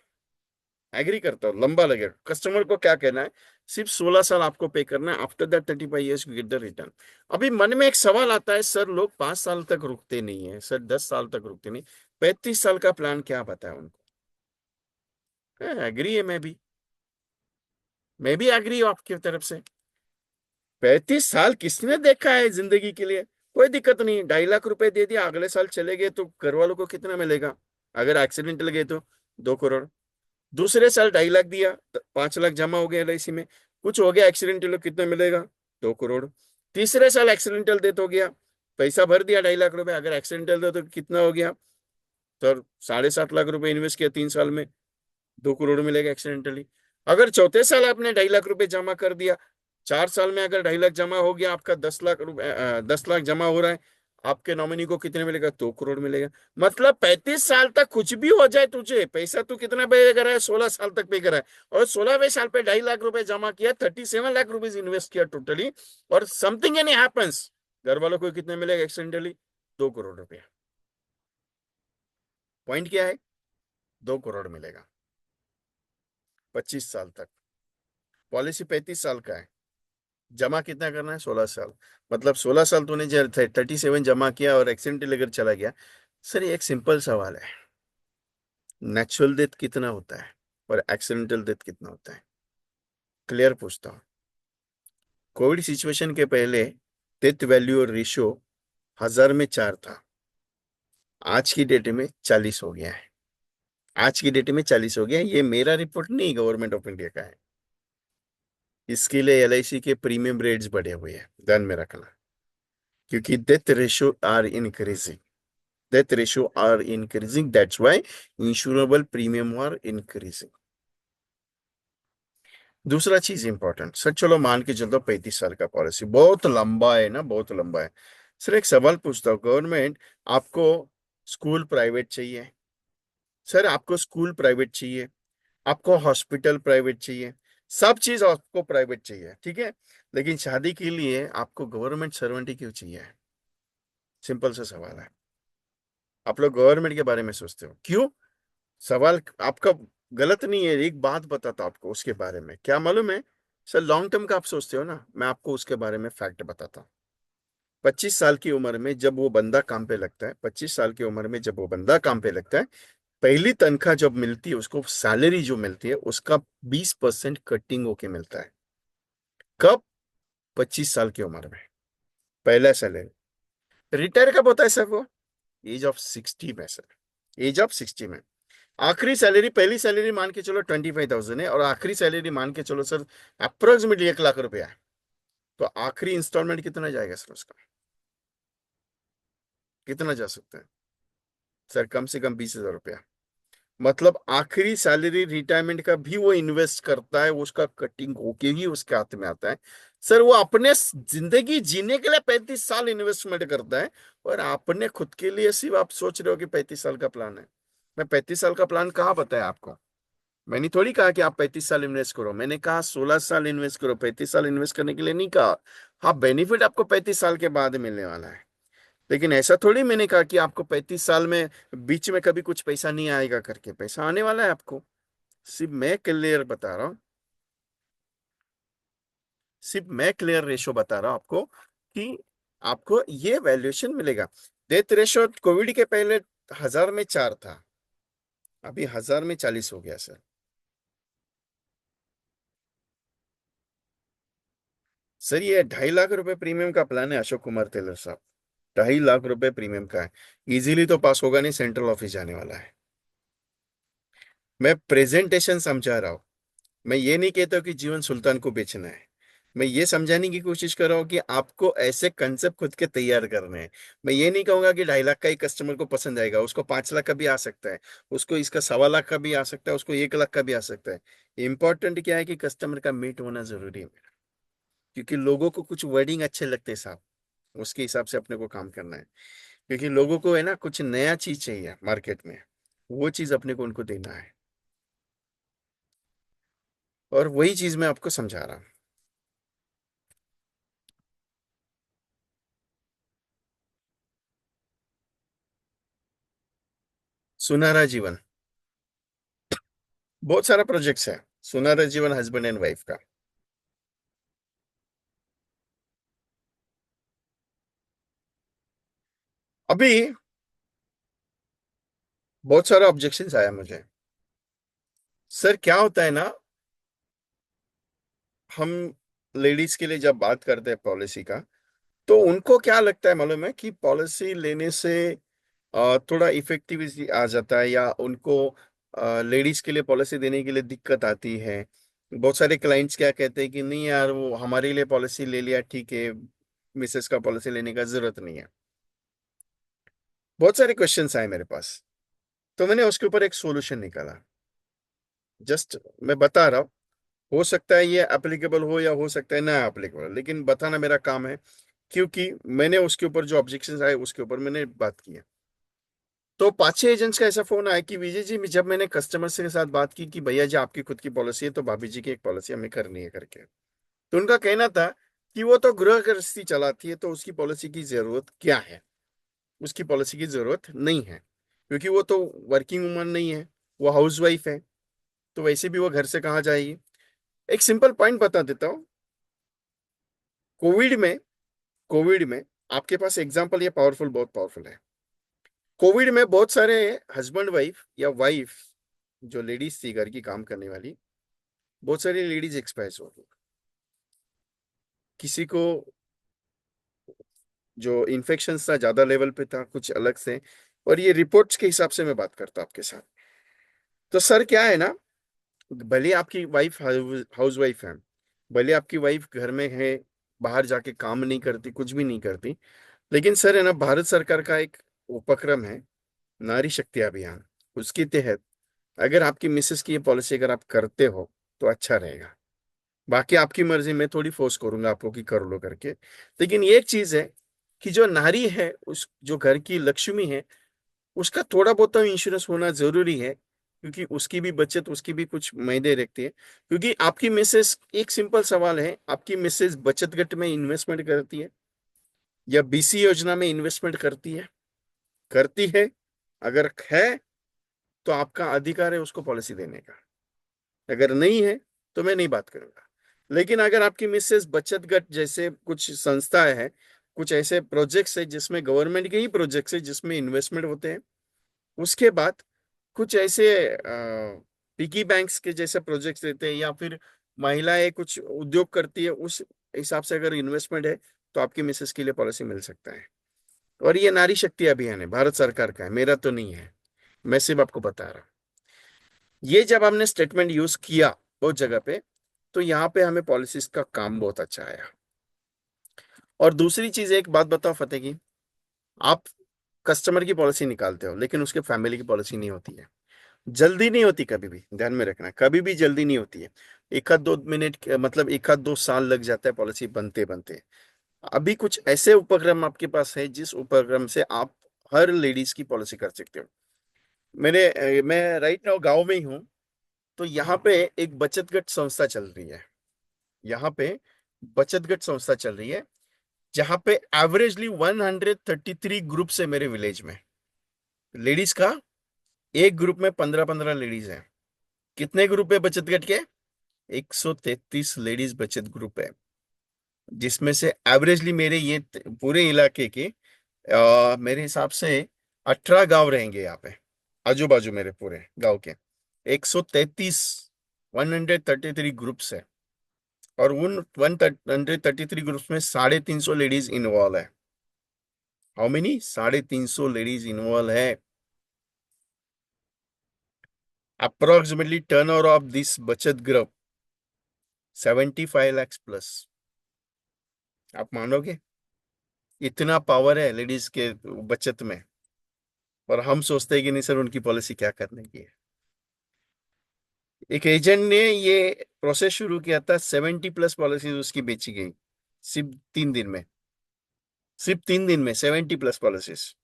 एग्री करता हूँ, लंबा लगेगा। कस्टमर को क्या कहना है, सिर्फ 16 साल आपको पे करना है, after that 35 years you get the return. अभी मन में एक सवाल आता है, सर लोग 5 साल तक रुकते नहीं है, सर 10 साल तक रुकते नहीं, 35 साल का प्लान क्या बताया उनको? एग्री है, मैं भी एग्री हूँ आपकी तरफ से। 35 साल किसने देखा है जिंदगी के लिए? कोई दिक्कत नहीं, 2.5 लाख रुपए दे दिया, अगले साल चले गए तो घर वालों को कितना मिलेगा? अगर एक्सीडेंटल गए तो 2 करोड़। दूसरे साल 2.5 लाख दिया, 5 लाख जमा हो गया LIC में, कुछ हो गया एक्सीडेंटल, कितना मिलेगा? 2 करोड़। तीसरे साल एक्सीडेंटल डेथ हो गया, पैसा भर दिया 2.5 लाख रुपए, अगर एक्सीडेंटल दे तो कितना हो गया? तो 7.5 लाख रुपए इन्वेस्ट किया 3 साल में, 2 करोड़ मिलेगा एक्सीडेंटली। अगर चौथे साल आपने 2.5 लाख रुपए जमा कर दिया, 4 साल में अगर 2.5 लाख जमा हो गया, आपका 10 लाख रुपए 10 लाख जमा हो रहा है, आपके नॉमिनी को कितने मिलेगा? 2 करोड़ मिलेगा। मतलब 35 साल तक कुछ भी हो जाए तुझे, पैसा तू कितना पे करा है? 16 साल तक पे करा है, और 16वें साल पे 2.5 लाख रुपए जमा किया, 37 लाख रुपीज इन्वेस्ट किया टोटली, और समथिंग एनी हैपेंस, घर वालों को कितने मिलेगा एक्सीडेंटली? 2 करोड़ रुपया। पॉइंट क्या है? 2 करोड़ मिलेगा 25 साल तक। पॉलिसी 35 साल का है, जमा कितना करना है? 16 साल। मतलब 16 साल तूने 37 जमा किया और एक्सीडेंट लेकर चला गया। सर ये एक सिंपल सवाल है, नेचुरल डेथ कितना होता है और एक्सीडेंटल डेथ कितना होता है? क्लियर पूछता हूँ। कोविड सिचुएशन के पहले डेथ वैल्यू और रेशियो 1000 में 4 था, आज की डेट में 40 हो गया है। आज की डेट में 40 हो गया है, ये मेरा रिपोर्ट नहीं, गवर्नमेंट ऑफ इंडिया का है। इसके लिए LIC के प्रीमियम रेट्स बढ़े हुए हैं, ध्यान में रखना, क्योंकि death ratio are increasing, death ratio are increasing, that's why insurable premium are increasing। दूसरा चीज इंपॉर्टेंट सर, चलो मान के चलते 35 साल का पॉलिसी बहुत लंबा है ना, बहुत लंबा है। सर एक सवाल पूछता हूँ, गवर्नमेंट आपको स्कूल प्राइवेट चाहिए, सर आपको स्कूल प्राइवेट चाहिए, आपको हॉस्पिटल प्राइवेट चाहिए, सब चीज आपको प्राइवेट चाहिए, ठीक है, लेकिन शादी के लिए आपको गवर्नमेंट सर्वेंट ही क्यों चाहिए? सिंपल सा सवाल है। आप लोग गवर्नमेंट के बारे में सोचते हो क्यों? सवाल आपका गलत नहीं है, एक बात बताता हूं आपको उसके बारे में, क्या मालूम है? सर लॉन्ग टर्म का आप सोचते हो ना, मैं आपको उसके बारे में फैक्ट बताता हूँ। 25 साल की उम्र में जब वो बंदा काम पे लगता है, 25 साल की उम्र में जब वो बंदा काम पे लगता है, पहली तनख्वाह जब मिलती है उसको, सैलरी जो मिलती है उसका 20% कटिंग होके मिलता है। कब? 25 साल की उम्र में पहला सैलरी। रिटायर कब होता है सर वो? एज ऑफ 60 में सर, एज ऑफ 60 में। आखिरी सैलरी, पहली सैलरी मान के चलो 25,000 है, और आखिरी सैलरी मान के चलो सर अप्रोक्सीमेटली 1 लाख रुपया है। तो आखिरी इंस्टॉलमेंट कितना जाएगा सर उसका? कितना जा सकता है सर? कम से कम 20,000 रुपया। मतलब आखिरी सैलरी रिटायरमेंट का भी वो इन्वेस्ट करता है, उसका कटिंग होके ही उसके हाथ में आता है। सर वो अपने जिंदगी जीने के लिए 35 साल इन्वेस्टमेंट करता है, और आपने खुद के लिए सिर्फ आप सोच रहे हो कि 35 साल का प्लान है। मैं 35 साल का प्लान कहाँ बताया आपको? मैंने थोड़ी कहा कि आप 35 साल इन्वेस्ट करो, मैंने कहा 16 साल इन्वेस्ट करो, 35 साल इन्वेस्ट करने के लिए नहीं कहा। हाँ, बेनिफिट आपको 35 साल के बाद मिलने वाला है, लेकिन ऐसा थोड़ी मैंने कहा कि आपको 35 साल में बीच में कभी कुछ पैसा नहीं आएगा करके। पैसा आने वाला है आपको। सिर्फ मैं क्लियर बता रहा हूँ, सिर्फ मैं क्लियर रेशो बता रहा हूँ आपको कि आपको ये वैल्यूएशन मिलेगा। डेथ रेशो कोविड के पहले 1000 में 4 था, अभी 1000 में 40 हो गया सर। सर ये 2.5 लाख रुपए प्रीमियम का प्लान है अशोक कुमार टेलर साहब। 2.5 लाख रुपए प्रीमियम का है। इजीली तो पास होगा नहीं, सेंट्रल ऑफिस जाने वाला है। मैं प्रेजेंटेशन समझा रहा हूँ। मैं ये नहीं कहता कि जीवन सुल्तान को बेचना है। मैं ये समझाने की कोशिश कर रहा हूँ कि आपको ऐसे कंसेप्ट खुद के तैयार करने हैं। मैं ये नहीं कहूंगा कि 2.5 लाख का ही कस्टमर को पसंद आएगा, उसको 5 लाख का भी आ सकता है, उसको इसका 1.25 लाख का भी आ सकता है, उसको 1 लाख का भी आ सकता है। इंपॉर्टेंट क्या है कि कस्टमर का मीट होना जरूरी है मेरा। क्योंकि लोगों को कुछ वर्डिंग अच्छे लगते हैं साहब, उसके हिसाब से अपने को काम करना है। क्योंकि लोगों को है ना कुछ नया चीज चाहिए मार्केट में, वो चीज अपने को उनको देना है। और वही चीज मैं आपको समझा रहा हूँ। सुनहरा जीवन, बहुत सारा प्रोजेक्ट्स है। सुनहरा जीवन हस्बैंड एंड वाइफ का। अभी बहुत सारा ऑब्जेक्शंस आया मुझे। सर क्या होता है ना, हम लेडीज के लिए जब बात करते हैं पॉलिसी का, तो उनको क्या लगता है मालूम है कि पॉलिसी लेने से थोड़ा इफेक्टिविटी आ जाता है, या उनको लेडीज के लिए पॉलिसी देने के लिए दिक्कत आती है। बहुत सारे क्लाइंट्स क्या कहते हैं कि नहीं यार, वो हमारे लिए पॉलिसी ले लिया ठीक है, मिसेस का पॉलिसी लेने का जरूरत नहीं है। बहुत सारे क्वेश्चंस आए मेरे पास, तो मैंने उसके ऊपर एक सॉल्यूशन निकाला। जस्ट मैं बता रहा हूँ, हो सकता है ये एप्लीकेबल हो या हो सकता है ना एप्लीकेबल, लेकिन बताना मेरा काम है। क्योंकि मैंने उसके ऊपर जो ऑब्जेक्शंस आए उसके ऊपर मैंने बात की है। तो 5-6 एजेंट्स का ऐसा फोन आया कि विजय जी, जब मैंने कस्टमर से के साथ बात की कि भैया जी आपकी खुद की पॉलिसी है, तो भाभी जी की एक पॉलिसी हमें करनी है करके, तो उनका कहना था कि वो तो गृह गृहस्थी चलाती है, तो उसकी पॉलिसी की जरूरत क्या है? उसकी पॉलिसी की जरूरत नहीं है, क्योंकि वो तो वर्किंग वुमन नहीं है, वो हाउस वाइफ है, तो वैसे भी वो घर से कहाँ जाएगी। एक सिंपल पॉइंट बता देता हूँ। कोविड में, कोविड में आपके पास एग्जाम्पल, ये पावरफुल, बहुत पावरफुल है। कोविड में बहुत सारे हस्बैंड वाइफ या वाइफ जो लेडीज थी घर की काम करने वाली, बहुत सारी लेडीज एक्सपायर हो गई। किसी को जो इन्फेक्शन था ज्यादा लेवल पे था, कुछ अलग से। और ये रिपोर्ट्स के हिसाब से मैं बात करता हूं आपके साथ। तो सर क्या है ना, भले आपकी वाइफ हाउस वाइफ है, भले आपकी वाइफ घर में है, बाहर जाके काम नहीं करती, कुछ भी नहीं करती, लेकिन सर है ना, भारत सरकार का एक उपक्रम है, नारी शक्ति अभियान। उसके तहत अगर आपकी मिसेस की ये पॉलिसी अगर आप करते हो तो अच्छा रहेगा। बाकी आपकी मर्जी, मैं थोड़ी फोर्स करूंगा आपको कि कर लो करके। लेकिन ये एक चीज है कि जो नारी है, उस जो घर की लक्ष्मी है, उसका थोड़ा बहुत तो इंश्योरेंस होना जरूरी है, क्योंकि उसकी भी बचत, उसकी भी कुछ मायने रखती है। क्योंकि आपकी मिसेस, एक सिंपल सवाल है, आपकी मिसेस बचत गट में इन्वेस्टमेंट करती है या बीसी योजना में इन्वेस्टमेंट करती है? करती है? अगर है तो आपका अधिकार है उसको पॉलिसी देने का। अगर नहीं है तो मैं नहीं बात करूंगा। लेकिन अगर आपकी मिसेस बचत गट जैसे कुछ संस्था है, कुछ ऐसे प्रोजेक्ट्स है जिसमें गवर्नमेंट के ही प्रोजेक्ट्स है जिसमें इन्वेस्टमेंट होते हैं। उसके बाद कुछ ऐसे पिगी बैंक्स के जैसे प्रोजेक्ट्स रहते हैं, या फिर महिलाएं कुछ उद्योग करती है, उस हिसाब से अगर इन्वेस्टमेंट है तो आपकी मिसेस के लिए पॉलिसी मिल सकता है। और ये नारी शक्ति अभियान है, भारत सरकार का है, मेरा तो नहीं है, मैं सिर्फ आपको बता रहा हूँ। ये जब हमने स्टेटमेंट यूज किया बहुत जगह पे, तो यहाँ पे हमें पॉलिसीज का काम बहुत अच्छा आया। और दूसरी चीज, एक बात बताओ फतेह की, आप कस्टमर की पॉलिसी निकालते हो लेकिन उसके फैमिली की पॉलिसी नहीं होती है। जल्दी नहीं होती, कभी भी ध्यान में रखना, कभी भी जल्दी नहीं होती है। एक आध 2 मिनट मतलब एक आध 2 साल लग जाता है पॉलिसी बनते बनते। अभी कुछ ऐसे उपक्रम आपके पास है जिस उपक्रम से आप हर लेडीज की पॉलिसी कर सकते हो। मैं राइट नाउ गांव में ही हूँ, तो यहाँ पे एक बचत गट संस्था चल रही है। यहाँ पे बचत गट संस्था चल रही है जहाँ पे एवरेजली 133 ग्रुप्स है मेरे विलेज में, लेडीज का। एक ग्रुप में 15-15 लेडीज हैं। कितने ग्रुप है बचत गट के? 133 लेडीज बचत ग्रुप है, जिसमें से एवरेजली मेरे ये पूरे इलाके के मेरे हिसाब से 18 गांव रहेंगे यहाँ पे, आजू बाजू मेरे पूरे गांव के 133 133 ग्रुप्स है। और उन 133 ग्रुप्स में 350 लेडीज इन्वॉल्व है। How many? 350 लेडीज इन्वॉल्व है। Approximately turn over of this बचत ग्रुप 75 lakhs प्लस। आप मानोगे? इतना पावर है लेडीज के बचत में। और हम सोचते हैं कि नहीं सर, उनकी पॉलिसी क्या करने की है। एक एजेंट ने ये प्रोसेस शुरू किया था, 70+ पॉलिसीज उसकी बेची गई सिर्फ 3 दिन में। सिर्फ 3 दिन में 70+ पॉलिसीज।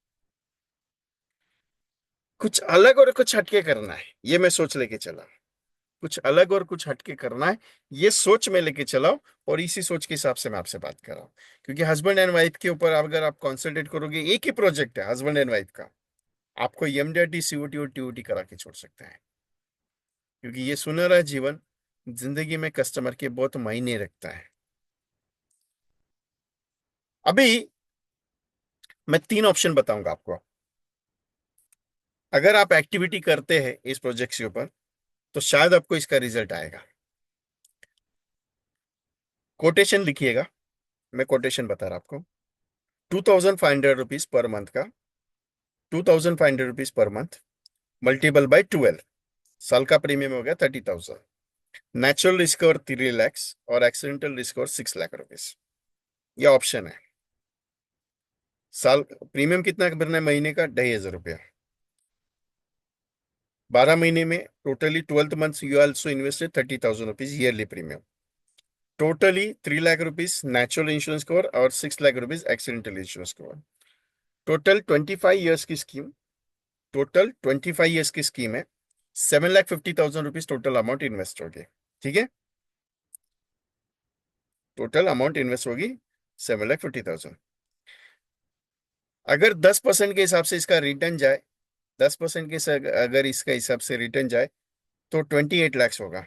कुछ अलग और कुछ हटके करना है, ये मैं सोच लेके चला। कुछ अलग और कुछ हटके करना है, ये सोच में लेके चलाओ। और इसी सोच के हिसाब से मैं आपसे बात कर रहा हूँ। क्योंकि हस्बैंड एंड वाइफ के ऊपर अगर आप कॉन्सेंट्रेट करोगे, एक ही प्रोजेक्ट है हस्बैंड एंड वाइफ का, आपको एमडीआरटी, सीओटी और टीओटी करा के छोड़ सकते हैं। क्योंकि ये सुनहरा जीवन जिंदगी में कस्टमर के बहुत मायने रखता है। अभी मैं 3 ऑप्शन बताऊंगा आपको। अगर आप एक्टिविटी करते हैं इस प्रोजेक्ट के ऊपर, तो शायद आपको इसका रिजल्ट आएगा। कोटेशन लिखिएगा, मैं कोटेशन बता रहा आपको। 2500 रुपीज पर मंथ का, 2500 rupees per month multiple by 12, साल का प्रीमियम हो गया 30,000। नेचुरल रिस्क और 3 lakhs और एक्सीडेंटल रिस्क और 6 लाख रुपीज। ये ऑप्शन है। साल प्रीमियम कितना भरना है महीने का? 2,500 रुपया। 12 महीने में totally 12 months you also invested 30,000 rupees yearly premium. Totally 3 lakh rupees natural insurance cover और 6 lakh rupees accidental insurance cover. Total 25 years की स्कीम। टोटल 25 ईयर्स की स्कीम है। 7,50,000 रुपीज टोटल अमाउंट इन्वेस्ट होगी। ठीक है, टोटल अमाउंट इन्वेस्ट होगी 7,50,000। अगर 10% के हिसाब से इसका रिटर्न जाए, 10% के अगर इसका हिसाब से रिटर्न जाए तो 28 lakhs होगा।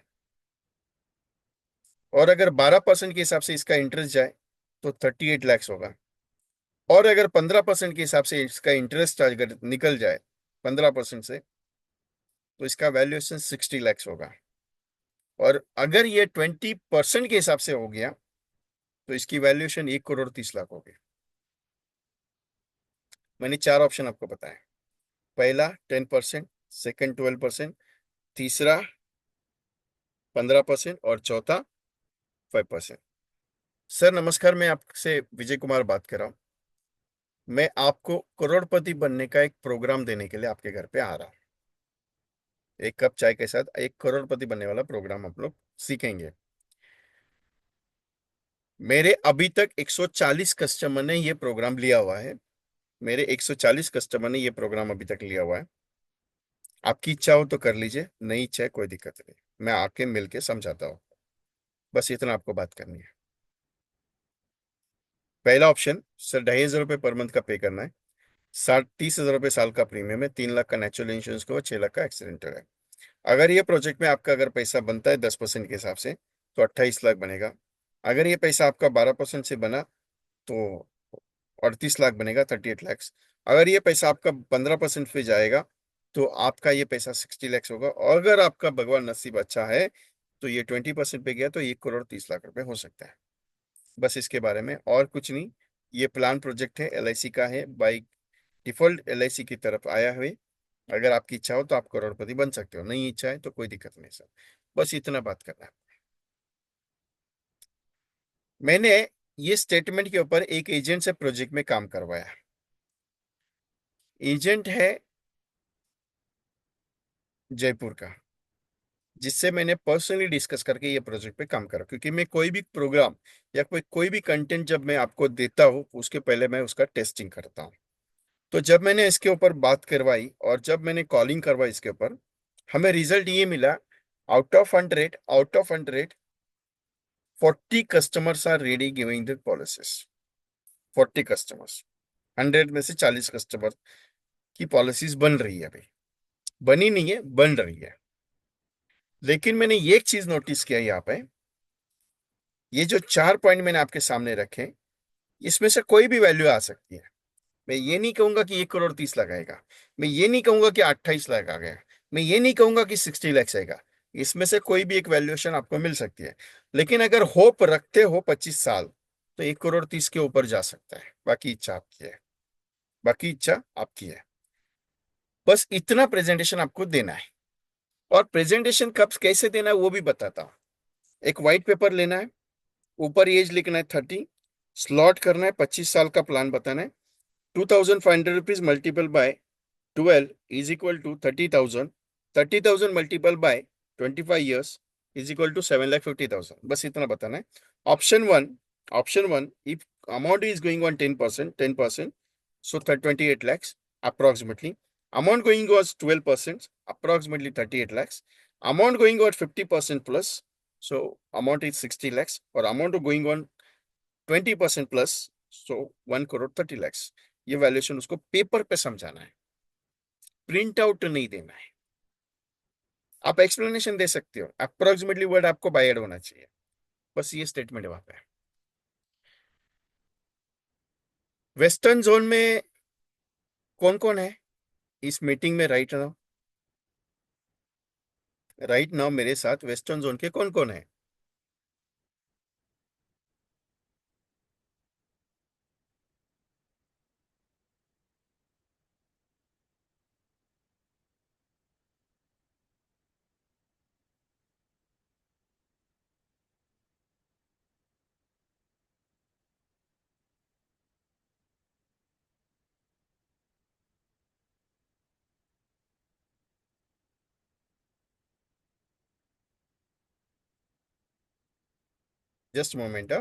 और अगर 12% के हिसाब से इसका इंटरेस्ट जाए तो 38 lakhs होगा। और अगर 15% के हिसाब से इसका इंटरेस्ट अगर निकल जाए 15% से, तो इसका वैल्यूएशन 60 lakhs होगा। और अगर ये 20% के हिसाब से हो गया तो इसकी वैल्यूएशन 1,30,00,000 होगी। मैंने 4 ऑप्शन आपको बताया। पहला 10%, सेकंड 12%, तीसरा 15% और चौथा 5%। सर नमस्कार, मैं आपसे विजय कुमार बात कर रहा हूँ। मैं आपको करोड़पति बनने का एक प्रोग्राम देने के लिए आपके घर पे आ रहा हूँ। एक कप चाय के साथ एक करोड़पति बनने वाला प्रोग्राम हम लोग सीखेंगे। मेरे अभी तक 140 कस्टमर ने ये प्रोग्राम लिया हुआ है। मेरे 140 कस्टमर ने ये प्रोग्राम अभी तक लिया हुआ है। आपकी इच्छा हो तो कर लीजिए, नहीं इच्छा है कोई दिक्कत नहीं, मैं आके मिलके समझाता हूँ। बस इतना आपको बात करनी है। पहला ऑप्शन, सर 2,500 रुपये पर मंथ का पे करना है। 30,000 रुपये साल का प्रीमियम है। 3 लाख का नेचुरल इंश्योरेंस का और 6 लाख का एक्सीडेंटल है। अगर ये प्रोजेक्ट में आपका अगर पैसा बनता है 10% के हिसाब से, तो 28 लाख बनेगा। अगर ये पैसा आपका 12% से बना तो 38 लाख बनेगा, 38 लैक्स। अगर ये पैसा आपका 15% पे जाएगा तो आपका ये पैसा 60 लैक्स होगा, और अगर आपका भगवान नसीब अच्छा है तो ये 20% पे गया तो 1 करोड़ 30 लाख रुपए हो सकता है। बस इसके बारे में और कुछ नहीं। ये प्लान प्रोजेक्ट है, एलआईसी का है, बाई डिफॉल्ट एलआईसी की तरफ आया हुए। अगर आपकी इच्छा हो तो आप करोड़पति बन सकते हो, नहीं इच्छा है तो कोई दिक्कत नहीं सर। बस इतना बात करना है। मैंने ये स्टेटमेंट के ऊपर एक एजेंट से प्रोजेक्ट में काम करवाया। एजेंट है जयपुर का, जिससे मैंने पर्सनली डिस्कस करके ये प्रोजेक्ट पे काम करा, क्योंकि मैं कोई भी प्रोग्राम या कोई भी कंटेंट जब मैं आपको देता हूँ उसके पहले मैं उसका टेस्टिंग करता हूँ। तो जब मैंने इसके ऊपर बात करवाई और जब मैंने कॉलिंग करवाई इसके ऊपर, हमें रिजल्ट ये मिला, out of 100 40 customers are ready giving the policies. 40 customers, 100 में से 40 कस्टमर की पॉलिसीज बन रही है अभी, बनी नहीं है, बन रही है। लेकिन मैंने ये एक चीज नोटिस किया यहाँ पे, ये जो 4 पॉइंट मैंने आपके सामने रखे, इसमें से कोई भी वैल्यू आ सकती है। मैं ये नहीं कहूंगा कि 1 करोड़ 30 लाख आएगा, मैं ये नहीं कहूंगा कि 28 लाख आ गया, मैं ये नहीं कहूंगा कि 60 लैक्स आएगा। इसमें से कोई भी एक वैल्यूएशन आपको मिल सकती है। लेकिन अगर होप रखते हो 25 साल, तो 1 करोड़ 30 के ऊपर जा सकता है। बाकी इच्छा आपकी है, बाकी इच्छा आपकी है। बस इतना प्रेजेंटेशन आपको देना है, और प्रेजेंटेशन कब कैसे देना है वो भी बताता हूँ। एक व्हाइट पेपर लेना है, ऊपर एज लिखना है 30, स्लॉट करना है, 25 साल का प्लान बताना है। 2,500 rupees multiple by 12 is equal to 30,000, 30,000 multiple by 25 years is equal to 7,50,000। बस इतना बताना है। Option one, if amount is going on 10%, 10%, so 28 lakhs approximately. Amount going was 12%, approximately 38 lakhs. Amount going on 50% plus, so amount is 60 lakhs. Or amount going on 20% plus, so 1 crore 30 lakhs। ये valuation उसको paper पे समझाना है, print out नहीं देना है। आप explanation दे सकते हो, अप्रोक्सीमेटली वर्ड आपको बाय एड होना चाहिए। बस ये स्टेटमेंट है वहां पे। वेस्टर्न जोन में कौन कौन है इस मीटिंग में राइट नाउ? राइट नाउ मेरे साथ वेस्टर्न जोन के कौन कौन है? Just moment.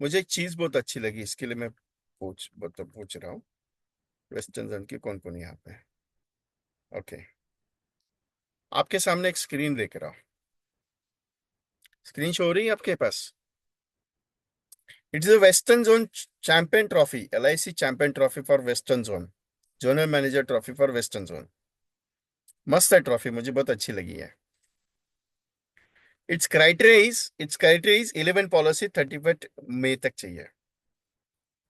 मुझे एक चीज बहुत अच्छी लगी, इसके लिए मैं पूछ रहा हूँ। वेस्टर्न जोन के कौन कौन यहाँ पे है? ओके, आपके सामने एक स्क्रीन देख रहा हूँ। स्क्रीन शो हो रही है आपके पास? It's a western zone champion trophy, LIC champion trophy for western zone, zonal manager trophy for western zone. मस्त है ट्रॉफी, मुझे बहुत अच्छी लगी है। इट्स क्राइटेरिया इज 11 पॉलिसी 31 मई तक चाहिए।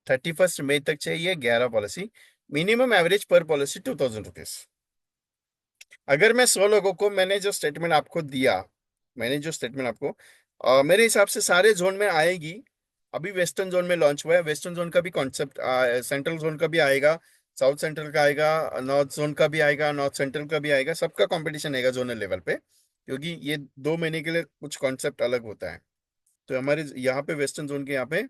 31 मई तक चाहिए 11 policy. Minimum average per policy 2,000 rupees. अगर मैं 100 लोगों को, मैंने जो स्टेटमेंट आपको मेरे हिसाब से सारे जोन में आएगी। अभी वेस्टर्न जोन में लॉन्च हुआ है, वेस्टर्न जोन का भी कॉन्सेप्ट, सेंट्रल जोन का भी आएगा, साउथ सेंट्रल का आएगा, नॉर्थ जोन का भी आएगा, नॉर्थ सेंट्रल का भी आएगा। सबका कंपटीशन आएगा जोनल लेवल पे, क्योंकि ये 2 महीने के लिए कुछ कॉन्सेप्ट अलग होता है। तो हमारे यहाँ पे वेस्टर्न जोन के यहाँ पे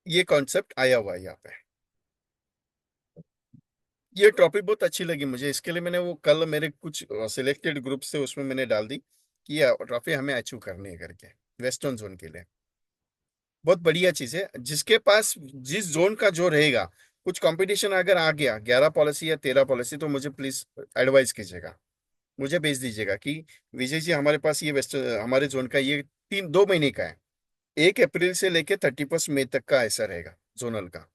ये कॉन्सेप्ट आया हुआ है यहाँ पे। ये ट्रॉफी बहुत अच्छी लगी मुझे, इसके लिए मैंने वो कल मेरे कुछ सिलेक्टेड ग्रुप से उसमें मैंने डाल दी कि ये ट्रॉफी हमें अचीव करनी है करके, वेस्टर्न जोन के लिए। बहुत बढ़िया चीज है, जिसके पास जिस जोन का जो रहेगा, कुछ कंपटीशन अगर आ गया 11 पॉलिसी या 13 पॉलिसी, तो मुझे प्लीज एडवाइस कीजिएगा, मुझे भेज दीजिएगा कि विजय जी हमारे पास ये वेस्टर्न, हमारे जोन का ये 2 महीने का है, 1 अप्रैल से लेके 31 मई तक का ऐसा रहेगा जोनल का।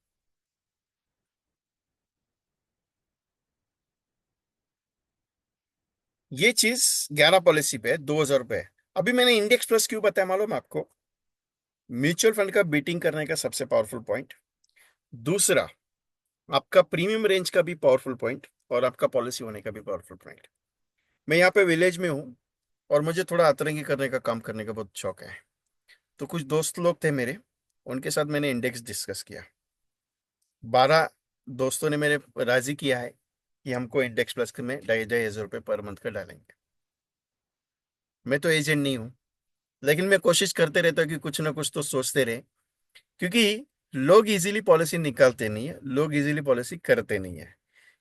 ये चीज 11 पॉलिसी पे है, 2,000 रुपये। अभी मैंने इंडेक्स प्लस क्यों बताया मालूम है आपको? म्यूचुअल फंड का बीटिंग करने का सबसे पावरफुल पॉइंट। दूसरा, आपका प्रीमियम रेंज का भी पावरफुल पॉइंट, और आपका पॉलिसी होने का भी पावरफुल पॉइंट। मैं यहाँ पे विलेज में हूँ, और मुझे थोड़ा अतरंगी करने का काम करने का बहुत शौक है। तो कुछ दोस्त लोग थे मेरे, उनके साथ मैंने इंडेक्स डिस्कस किया। 12 दोस्तों ने मेरे राजी किया है कि हमको इंडेक्स प्लस में 2,500 रुपये पर मंथ का डालेंगे। मैं तो एजेंट नहीं हूँ, लेकिन मैं कोशिश करते रहता हूँ कि कुछ ना कुछ तो सोचते रहे। क्योंकि लोग इजीली पॉलिसी निकालते नहीं है, लोग इजीली पॉलिसी करते नहीं है।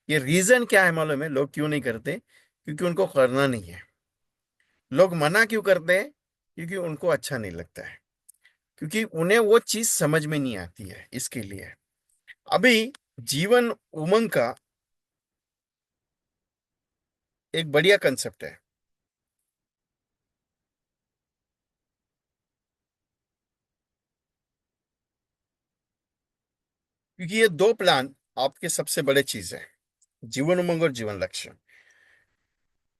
ये रीजन क्या है मालूम है लोग क्यों नहीं करते? क्योंकि उनको करना नहीं है। लोग मना क्यों करते हैं? क्योंकि उनको अच्छा नहीं लगता है, क्योंकि उन्हें वो चीज समझ में नहीं आती है, इसके लिए। अभी जीवन उमंग का एक बढ़िया कंसेप्ट है। क्योंकि ये दो प्लान आपके सबसे बड़े चीज है, जीवन उमंग और जीवन लक्ष्य।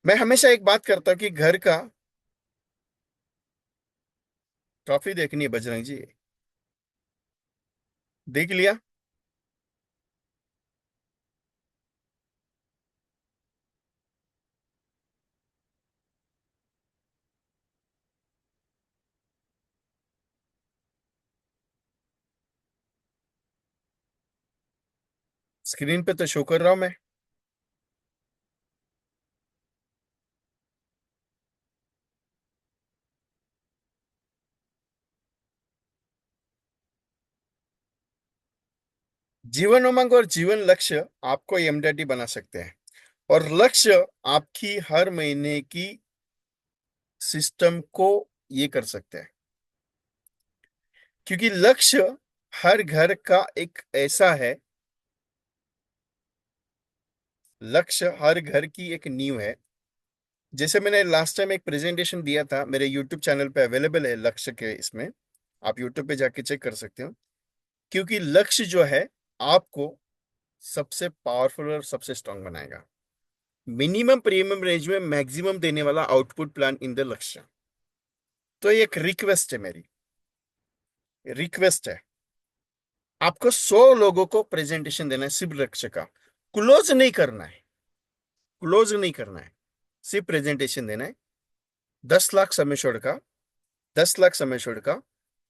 मैं हमेशा एक बात करता हूँ कि घर का ट्रॉफी देखनी है बजरंग जी। देख लिया? स्क्रीन पे तो शो कर रहा हूं मैं। जीवन उमंग और जीवन लक्ष्य आपको एमडीटी बना सकते हैं, और लक्ष्य आपकी हर महीने की सिस्टम को ये कर सकते हैं। क्योंकि लक्ष्य हर घर का एक ऐसा है, लक्ष्य हर घर की एक नींव है। जैसे मैंने लास्ट टाइम एक प्रेजेंटेशन दिया था, मेरे यूट्यूब चैनल पे अवेलेबल है लक्ष्य के इसमें, आप यूट्यूब पे जाके चेक कर सकते हो। क्योंकि लक्ष्य जो है आपको सबसे पावरफुल और सबसे स्ट्रांग बनाएगा। मिनिमम प्रीमियम रेंज में मैक्सिमम देने वाला आउटपुट प्लान इन द लक्ष्य। तो ये एक रिक्वेस्ट है मेरी, रिक्वेस्ट है। आपको 100 लोगों को प्रेजेंटेशन देना है सिर्फ लक्ष्य का। क्लोज नहीं करना है, क्लोज नहीं करना है, सिर्फ प्रेजेंटेशन देना है। 10 लाख समय छोड़ का, 10 लाख समय छोड़ का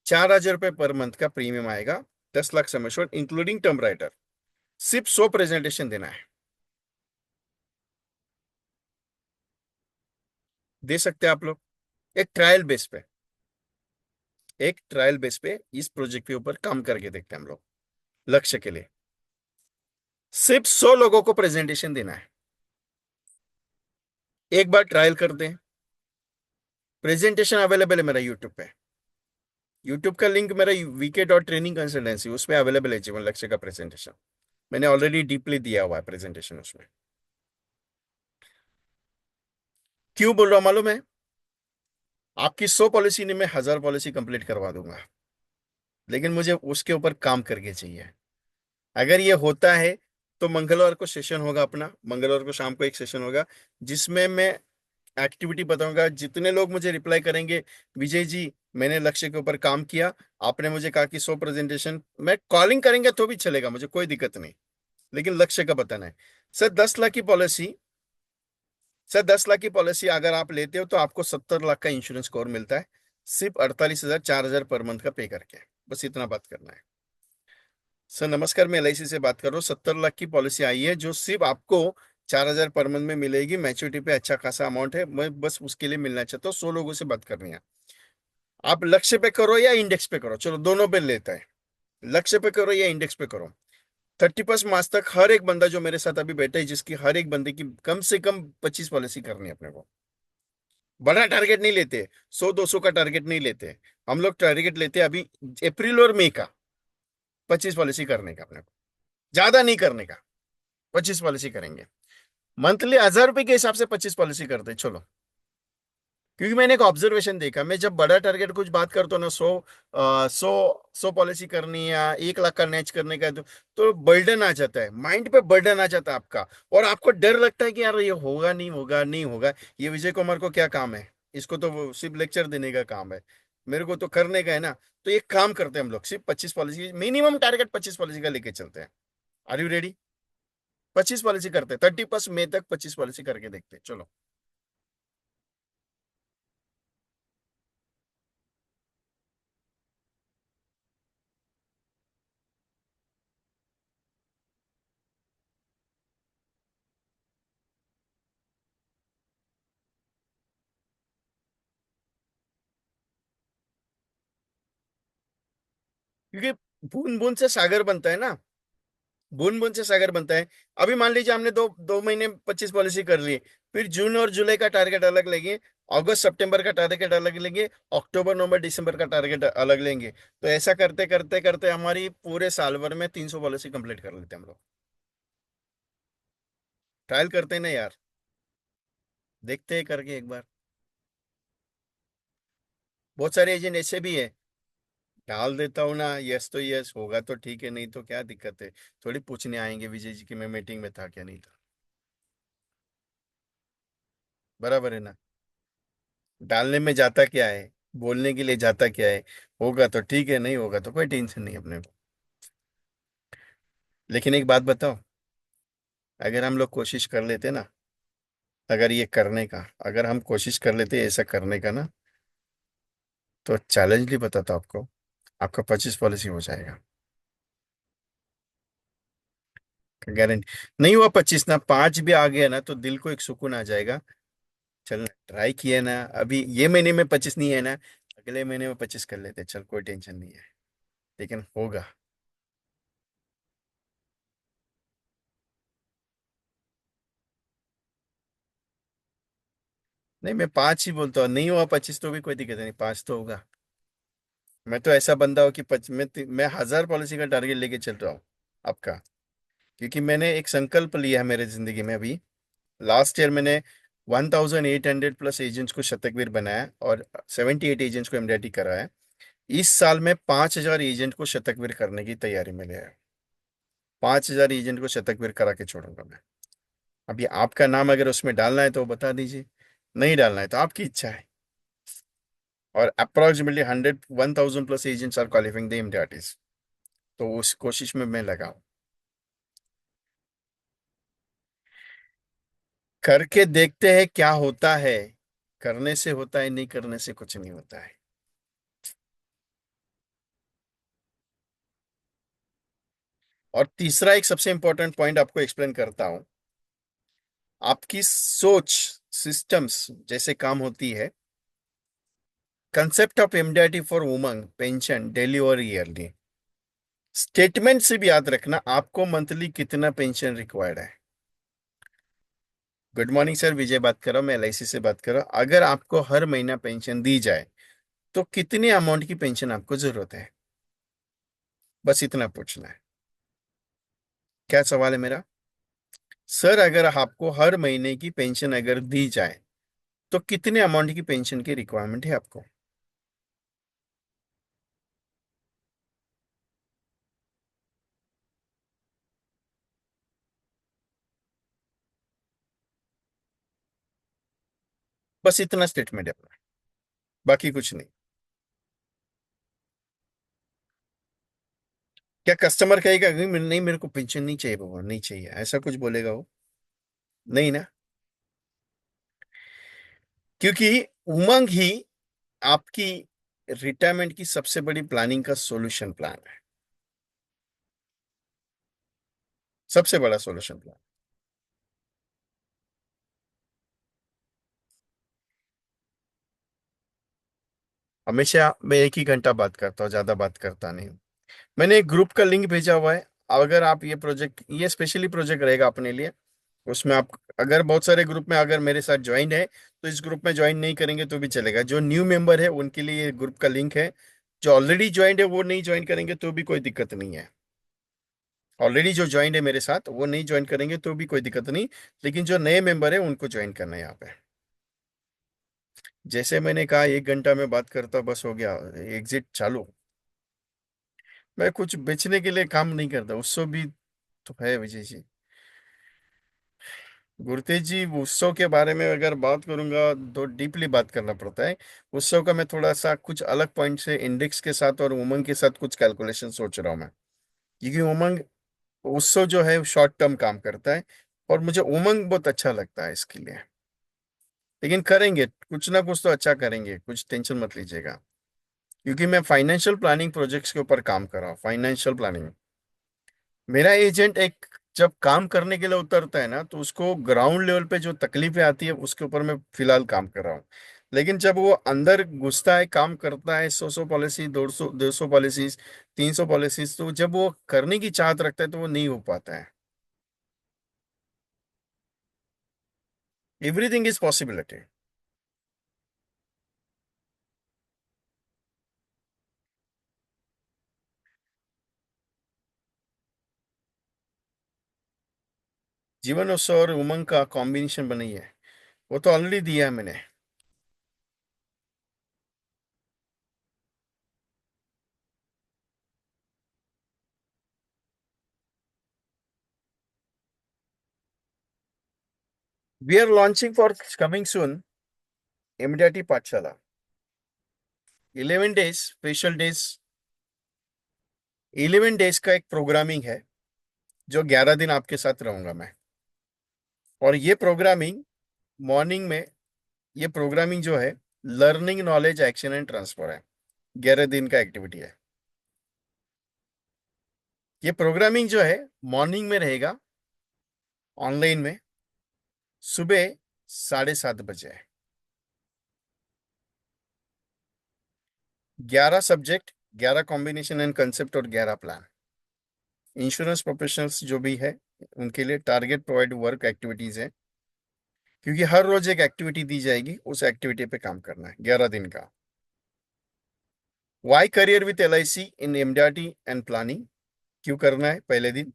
4,000 रुपये पर मंथ का प्रीमियम आएगा। 10 लाख समय छोड़ इंक्लूडिंग टर्म राइटर। सिर्फ 100 प्रेजेंटेशन देना है। दे सकते हैं आप लोग। एक ट्रायल बेस पे, एक ट्रायल बेस पे इस प्रोजेक्ट के ऊपर काम करके देखते हैं हम लोग। लक्ष्य के लिए सिर्फ 100 लोगों को प्रेजेंटेशन देना है। एक बार ट्रायल कर दें। प्रेजेंटेशन अवेलेबल है मेरा यूट्यूब पे। यूट्यूब का लिंक मेरा वीके.ट्रेनिंग कंसल्टेंसी उसमें अवेलेबल है, जीवन लक्ष्य का प्रेजेंटेशन। मैंने ऑलरेडी डीपली दिया हुआ है प्रेजेंटेशन उसमें। क्यों बोल रहा हूं मालूम है? आपकी 100 पॉलिसी नहीं, मैं 1,000 पॉलिसी कंप्लीट करवा दूंगा। लेकिन मुझे उसके ऊपर काम करके चाहिए। अगर ये होता है तो मंगलवार को सेशन होगा अपना, मंगलवार को शाम को एक सेशन होगा, जिसमें मैं एक्टिविटी बताऊंगा। जितने लोग मुझे रिप्लाई करेंगे, विजय जी मैंने लक्ष्य के ऊपर काम किया, आपने मुझे कहा कि 100 प्रेजेंटेशन, मैं कॉलिंग करेंगे तो भी चलेगा, मुझे कोई दिक्कत नहीं। लेकिन लक्ष्य का बताना है। सर 10 लाख की पॉलिसी, सर 10 लाख की पॉलिसी अगर आप लेते हो तो आपको 70 लाख का इंश्योरेंस कवर मिलता है, सिर्फ 48,000 4,000 पर मंथ का पे करके। बस इतना बात करना है। सर नमस्कार, मैं एलआईसी से बात कर रहा हूँ। 70 लाख की पॉलिसी आई है जो सिर्फ आपको 4,000 पर मंथ में मिलेगी। मैच्योरिटी पे अच्छा खासा अमाउंट है, मैं बस उसके लिए मिलना चाहता हूँ। 100 लोगों से बात करनी है। आप लक्ष्य पे करो या इंडेक्स पे करो, चलो दोनों पे लेता है। लक्ष्य पे करो या इंडेक्स पे करो। 31 मार्च तक हर एक बंदा जो मेरे साथ अभी बैठा है, जिसकी हर एक बंदे की कम से कम 25 पॉलिसी करनी है अपने को। बड़ा टारगेट नहीं लेते, 100-200 का टारगेट नहीं लेते। हम लोग टारगेट लेते हैं अभी अप्रैल और मई का, 25 पॉलिसी करने का अपने को, ज्यादा नहीं करने का। 25 पॉलिसी करेंगे। मंथली 1,000 रुपए के हिसाब से 25 पॉलिसी करते हैं, चलो। क्योंकि मैंने एक ऑब्जर्वेशन देखा, मैं जब बड़ा टारगेट कुछ बात करता हूँ ना, 100 पॉलिसी करनी है या 1 लाख का नेच करने का, तो बर्डन आ जाता है, माइंड पे बर्डन आ जाता है आपका। और आपको डर लगता है कि यार ये होगा नहीं होगा नहीं होगा, ये विजय कुमार को क्या काम है, इसको तो वो सिर्फ लेक्चर देने का काम है, मेरे को तो करने का है ना। तो एक काम करते हैं हम लोग, सिर्फ 25 पॉलिसी, मिनिमम टारगेट 25 पॉलिसी का लेके चलते हैं। Are you ready? 25 पॉलिसी करते हैं, 31 मई तक 25 पॉलिसी करके देखते हैं, चलो। क्योंकि बूंद बूंद से सागर बनता है ना, बूंद बूंद से सागर बनता है। अभी मान लीजिए हमने दो दो महीने 25 पॉलिसी कर ली, फिर जून और जुलाई का टारगेट अलग लेंगे, अगस्त सितंबर का टारगेट अलग लेंगे, अक्टूबर नवंबर दिसंबर का टारगेट अलग लेंगे। तो ऐसा करते करते करते हमारी पूरे साल भर में 300 पॉलिसी कंप्लीट कर लेते हैं हम लोग। ट्रायल करते हैं ना यार, देखते हैं करके एक बार। बहुत सारे एजेंट ऐसे भी है, डाल देता हूँ ना, यस तो यस होगा तो ठीक है, नहीं तो क्या दिक्कत है। थोड़ी पूछने आएंगे विजय जी की मैं मीटिंग में था क्या नहीं था। बराबर है ना? डालने में जाता क्या है, बोलने के लिए जाता क्या है। होगा तो ठीक है, नहीं होगा तो कोई टेंशन नहीं अपने को। लेकिन एक बात बताओ, अगर हम लोग कोशिश कर लेते ना, अगर ये करने का, अगर हम कोशिश कर लेते ऐसा करने का ना, तो चैलेंज नहीं बताता आपको, आपका 25 पॉलिसी हो जाएगा, गारंटी। नहीं हुआ 25 ना, 5 भी आ गया ना तो दिल को एक सुकून आ जाएगा। चल ट्राई किए ना, अभी ये महीने में 25 नहीं है ना, अगले महीने में 25 कर लेते, चल कोई टेंशन नहीं है। लेकिन होगा। नहीं, मैं 5 ही बोलता हूँ, नहीं हुआ 25 तो भी कोई दिक्कत नहीं, 5 तो होगा। मैं तो ऐसा बंदा हूँ कि मैं 1000 पॉलिसी का टारगेट लेके चल रहा हूँ आपका। क्योंकि मैंने एक संकल्प लिया है मेरे जिंदगी में अभी। लास्ट ईयर मैंने 1800 प्लस एजेंट्स को शतकवीर बनाया और 78 एजेंट्स को एमडीआरटी कराया। इस साल में 5000 एजेंट को शतकवीर करने की तैयारी में गया है। 5000 एजेंट को शतकवीर करा के छोड़ूंगा मैं। अभी आपका नाम अगर उसमें डालना है तो बता दीजिए, नहीं डालना है तो आपकी इच्छा है। और approximately 1000 plus agents are qualifying the MDRTs. तो उस कोशिश में मैं लगा हूं। करके देखते हैं क्या होता है। करने से होता है, नहीं करने से कुछ नहीं होता है। और तीसरा एक सबसे इंपॉर्टेंट पॉइंट आपको एक्सप्लेन करता हूं। आपकी सोच, सिस्टम्स जैसे काम होती है। Concept of MDRT for woman pension daily और ईयरली। स्टेटमेंट से भी याद रखना आपको मंथली कितना पेंशन रिक्वायर्ड है। गुड मॉर्निंग सर, विजय बात कर रहा हूँ, मैं एलआईसी से बात कर रहा हूँ। अगर आपको हर महीना पेंशन दी जाए तो कितने अमाउंट की पेंशन आपको जरूरत है? बस इतना पूछना है। क्या सवाल है मेरा? सर अगर आपको हर महीने की पेंशन अगर दी जाए तो कितने अमाउंट की पेंशन की रिक्वायरमेंट है आपको? बस इतना स्टेटमेंट है अपना, बाकी कुछ नहीं। क्या कस्टमर कहेगा नहीं नहीं मेरे को पेंशन नहीं चाहिए बाबा, नहीं चाहिए, ऐसा कुछ बोलेगा वो? नहीं ना। क्योंकि उमंग ही आपकी रिटायरमेंट की सबसे बड़ी प्लानिंग का सॉल्यूशन प्लान है, सबसे बड़ा सॉल्यूशन प्लान। हमेशा मैं एक ही घंटा बात करता हूँ, ज्यादा बात करता नहीं हूँ। मैंने एक ग्रुप का लिंक भेजा हुआ है। अगर आप ये प्रोजेक्ट, ये स्पेशली प्रोजेक्ट रहेगा अपने लिए। उसमें आप, अगर बहुत सारे ग्रुप में अगर मेरे साथ ज्वाइन है तो इस ग्रुप में ज्वाइन नहीं करेंगे तो भी चलेगा। जो न्यू मेंबर है उनके लिए ये ग्रुप का लिंक है। जो ऑलरेडी ज्वाइंड है वो नहीं ज्वाइन करेंगे तो भी कोई दिक्कत नहीं है। ऑलरेडी जो ज्वाइंड है मेरे साथ वो नहीं ज्वाइन करेंगे तो भी कोई दिक्कत नहीं। लेकिन जो नए मेंबर है उनको ज्वाइन करना है यहाँ पे। जैसे मैंने कहा, एक घंटा में बात करता बस हो गया, एग्जिट चालू। मैं कुछ बेचने के लिए काम नहीं करता, उससे भी तो है विजय जी। गुरतेज जी, उत्सव के बारे में अगर बात करूंगा तो डीपली बात करना पड़ता है। उत्सव का मैं थोड़ा सा कुछ अलग पॉइंट से इंडेक्स के साथ और उमंग के साथ कुछ कैलकुलेशन सोच रहा हूँ मैं। क्योंकि उमंग, उत्सव जो है शॉर्ट टर्म काम करता है, और मुझे उमंग बहुत अच्छा लगता है इसके लिए। लेकिन करेंगे कुछ ना कुछ तो अच्छा करेंगे, कुछ टेंशन मत लीजिएगा। क्योंकि मैं फाइनेंशियल प्लानिंग प्रोजेक्ट्स के ऊपर काम कर रहा हूँ, फाइनेंशियल प्लानिंग। मेरा एजेंट एक जब काम करने के लिए उतरता है ना, तो उसको ग्राउंड लेवल पे जो तकलीफें आती है उसके ऊपर मैं फिलहाल काम कर रहा हूँ। लेकिन जब वो अंदर घुसता है, काम करता है, 100 पॉलिसी, 200 पॉलिसीज, 300 पॉलिसीज, तो जब वो करने की चाहत रखता है तो वो नहीं हो पाता है। Everything is possibility. जीवन उत्सव और उमंग का कॉम्बिनेशन बनी है, वो तो ऑलरेडी दिया है मैंने। We are launching for coming soon immediately पाठशाला। 11 डेज स्पेशल डेज, 11 डेज का एक प्रोग्रामिंग है जो 11 दिन आपके साथ रहूंगा मैं। और ये प्रोग्रामिंग मॉर्निंग में, ये प्रोग्रामिंग जो है learning knowledge action and transfer है, 11 दिन का एक्टिविटी है। ये प्रोग्रामिंग जो है मॉर्निंग में रहेगा, ऑनलाइन में, सुबह 7:30 बजे। 11 सब्जेक्ट, 11 कॉम्बिनेशन एंड कंसेप्ट और 11 प्लान। इंश्योरेंस प्रोफेशनल्स जो भी है उनके लिए टारगेट प्रोवाइड वर्क एक्टिविटीज है। क्योंकि हर रोज एक एक्टिविटी दी जाएगी, उस एक्टिविटी पे काम करना है 11 दिन का। Why career with LIC in MDRT and planning, क्यों करना है पहले दिन।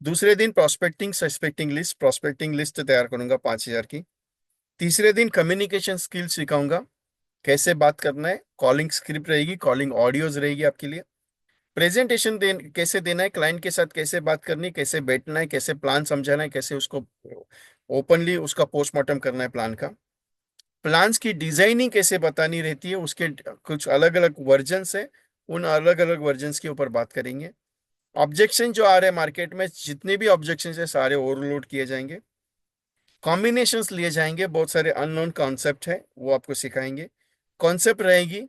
दूसरे दिन prospecting suspecting list, prospecting list तैयार करूंगा 5,000 की। तीसरे दिन कम्युनिकेशन स्किल्स सिखाऊंगा, कैसे बात करना है, कॉलिंग स्क्रिप्ट रहेगी, कॉलिंग ऑडियोज रहेगी आपके लिए। प्रेजेंटेशन कैसे देना है, क्लाइंट के साथ कैसे बात करनी है, कैसे बैठना है, कैसे प्लान समझाना है, कैसे उसको ओपनली उसका पोस्टमार्टम करना है प्लान का। प्लान्स की डिजाइनिंग कैसे बतानी रहती है, उसके कुछ अलग अलग वर्जन्स है, उन अलग अलग वर्जन्स के ऊपर बात करेंगे। ऑब्जेक्शन जो आ रहे हैं मार्केट में, जितने भी ऑब्जेक्शन है सारे ओवरलोड किए जाएंगे। कॉम्बिनेशंस लिए जाएंगे, बहुत सारे अननोन कॉन्सेप्ट है वो आपको सिखाएंगे। कॉन्सेप्ट रहेगी।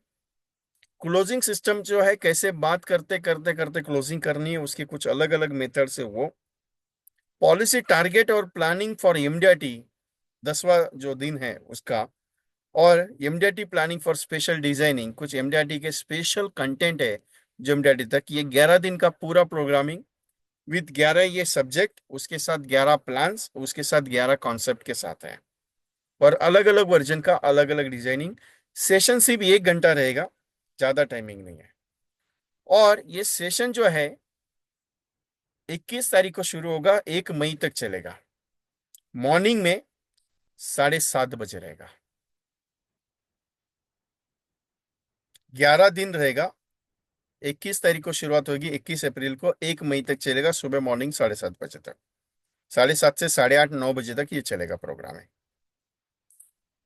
क्लोजिंग सिस्टम जो है, कैसे बात करते करते करते क्लोजिंग करनी है, उसके कुछ अलग अलग मेथड से वो। पॉलिसी टारगेट और प्लानिंग फॉर एमडीआरटी, 10वां जो दिन है उसका। और MDRT planning for special designing, कुछ एमडीआरटी के स्पेशल कंटेंट है जो एमडीआरटी तक, ये 11 दिन का पूरा प्रोग्रामिंग विद 11 ये सब्जेक्ट, उसके साथ 11 प्लान्स, उसके साथ 11 कॉन्सेप्ट के साथ है। और अलग अलग वर्जन का अलग अलग डिजाइनिंग। सेशन सिर्फ 1 घंटा रहेगा, ज्यादा टाइमिंग नहीं है। और ये सेशन जो है 21 तारीख को शुरू होगा, 1 मई तक चलेगा। मॉर्निंग में 7:30 बजे रहेगा। 11 दिन रहेगा। 21 तारीख को शुरुआत होगी, 21 अप्रैल को, 1 मई तक चलेगा, सुबह मॉर्निंग 7:30 बजे तक। 7:30 से 8:30 9 बजे तक ये चलेगा प्रोग्राम है।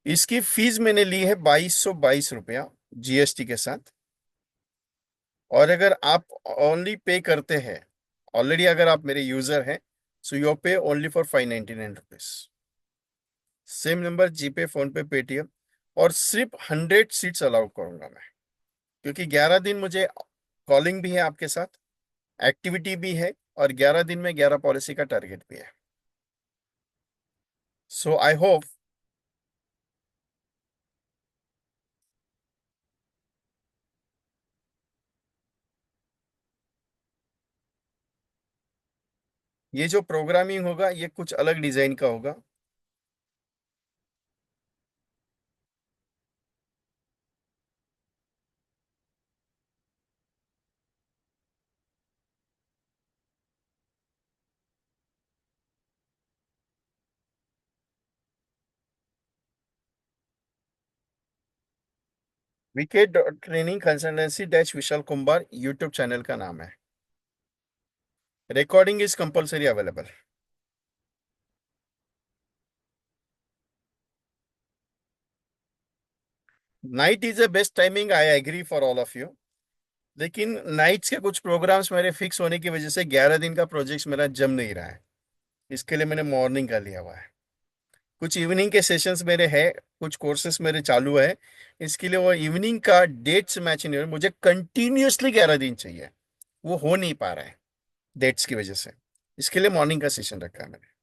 इसकी फीस मैंने ली है 2222 रुपया, GST के साथ। और अगर आप ओनली पे करते हैं, ऑलरेडी अगर आप मेरे यूजर हैं, सो यू पे only for 599 rupees. Same number, GPay, phone पे, पेटीएम। और सिर्फ 100 सीट्स अलाउ करूंगा मैं। क्योंकि 11 दिन मुझे कॉलिंग भी है आपके साथ, एक्टिविटी भी है, और 11 दिन में 11 पॉलिसी का टारगेट भी है। सो आई होप। ये जो प्रोग्रामिंग होगा ये कुछ अलग डिजाइन का होगा। Wicket training consultancy dash Vishal Kumbhar YouTube channel का नाम है। Recording is compulsory available. Night is the best timing, I agree for all of you. लेकिन नाइट्स के कुछ प्रोग्राम्स मेरे फिक्स होने की वजह से 11 दिन का प्रोजेक्ट मेरा जम नहीं रहा है। इसके लिए मैंने मॉर्निंग का लिया हुआ है। कुछ इवनिंग के सेशंस मेरे हैं, कुछ कोर्सेस मेरे चालू है। इसके लिए वो इवनिंग का डेट्स मैच नहीं हो रहा, मुझे कंटिन्यूअसली 11 दिन चाहिए। वो हो नहीं पा रहा है डेट्स की वजह से। इसके लिए मॉर्निंग का सेशन रखा है मैंने।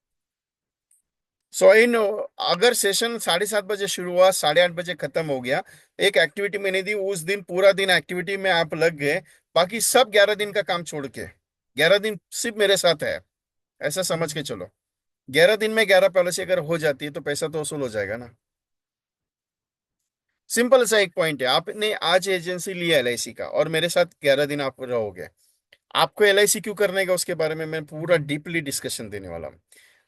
सो इन, अगर सेशन 7:30 बजे शुरू हुआ, 8:30 बजे खत्म हो गया, एक एक्टिविटी मैंने दी, उस दिन पूरा दिन एक्टिविटी में आप लग गए, बाकी सब 11 दिन का काम छोड़ के 11 दिन सिर्फ मेरे साथ है, ऐसा समझ के चलो। 11 दिन में 11 पॉलिसी अगर हो जाती है तो पैसा तो वसूल हो जाएगा ना। सिंपल सा एक पॉइंट है, आपने आज एजेंसी लिया एलआईसी का और मेरे साथ 11 दिन आप रहोगे। आपको एलआईसी क्यों करने का उसके बारे में मैं पूरा डीपली डिस्कशन देने वाला हूँ।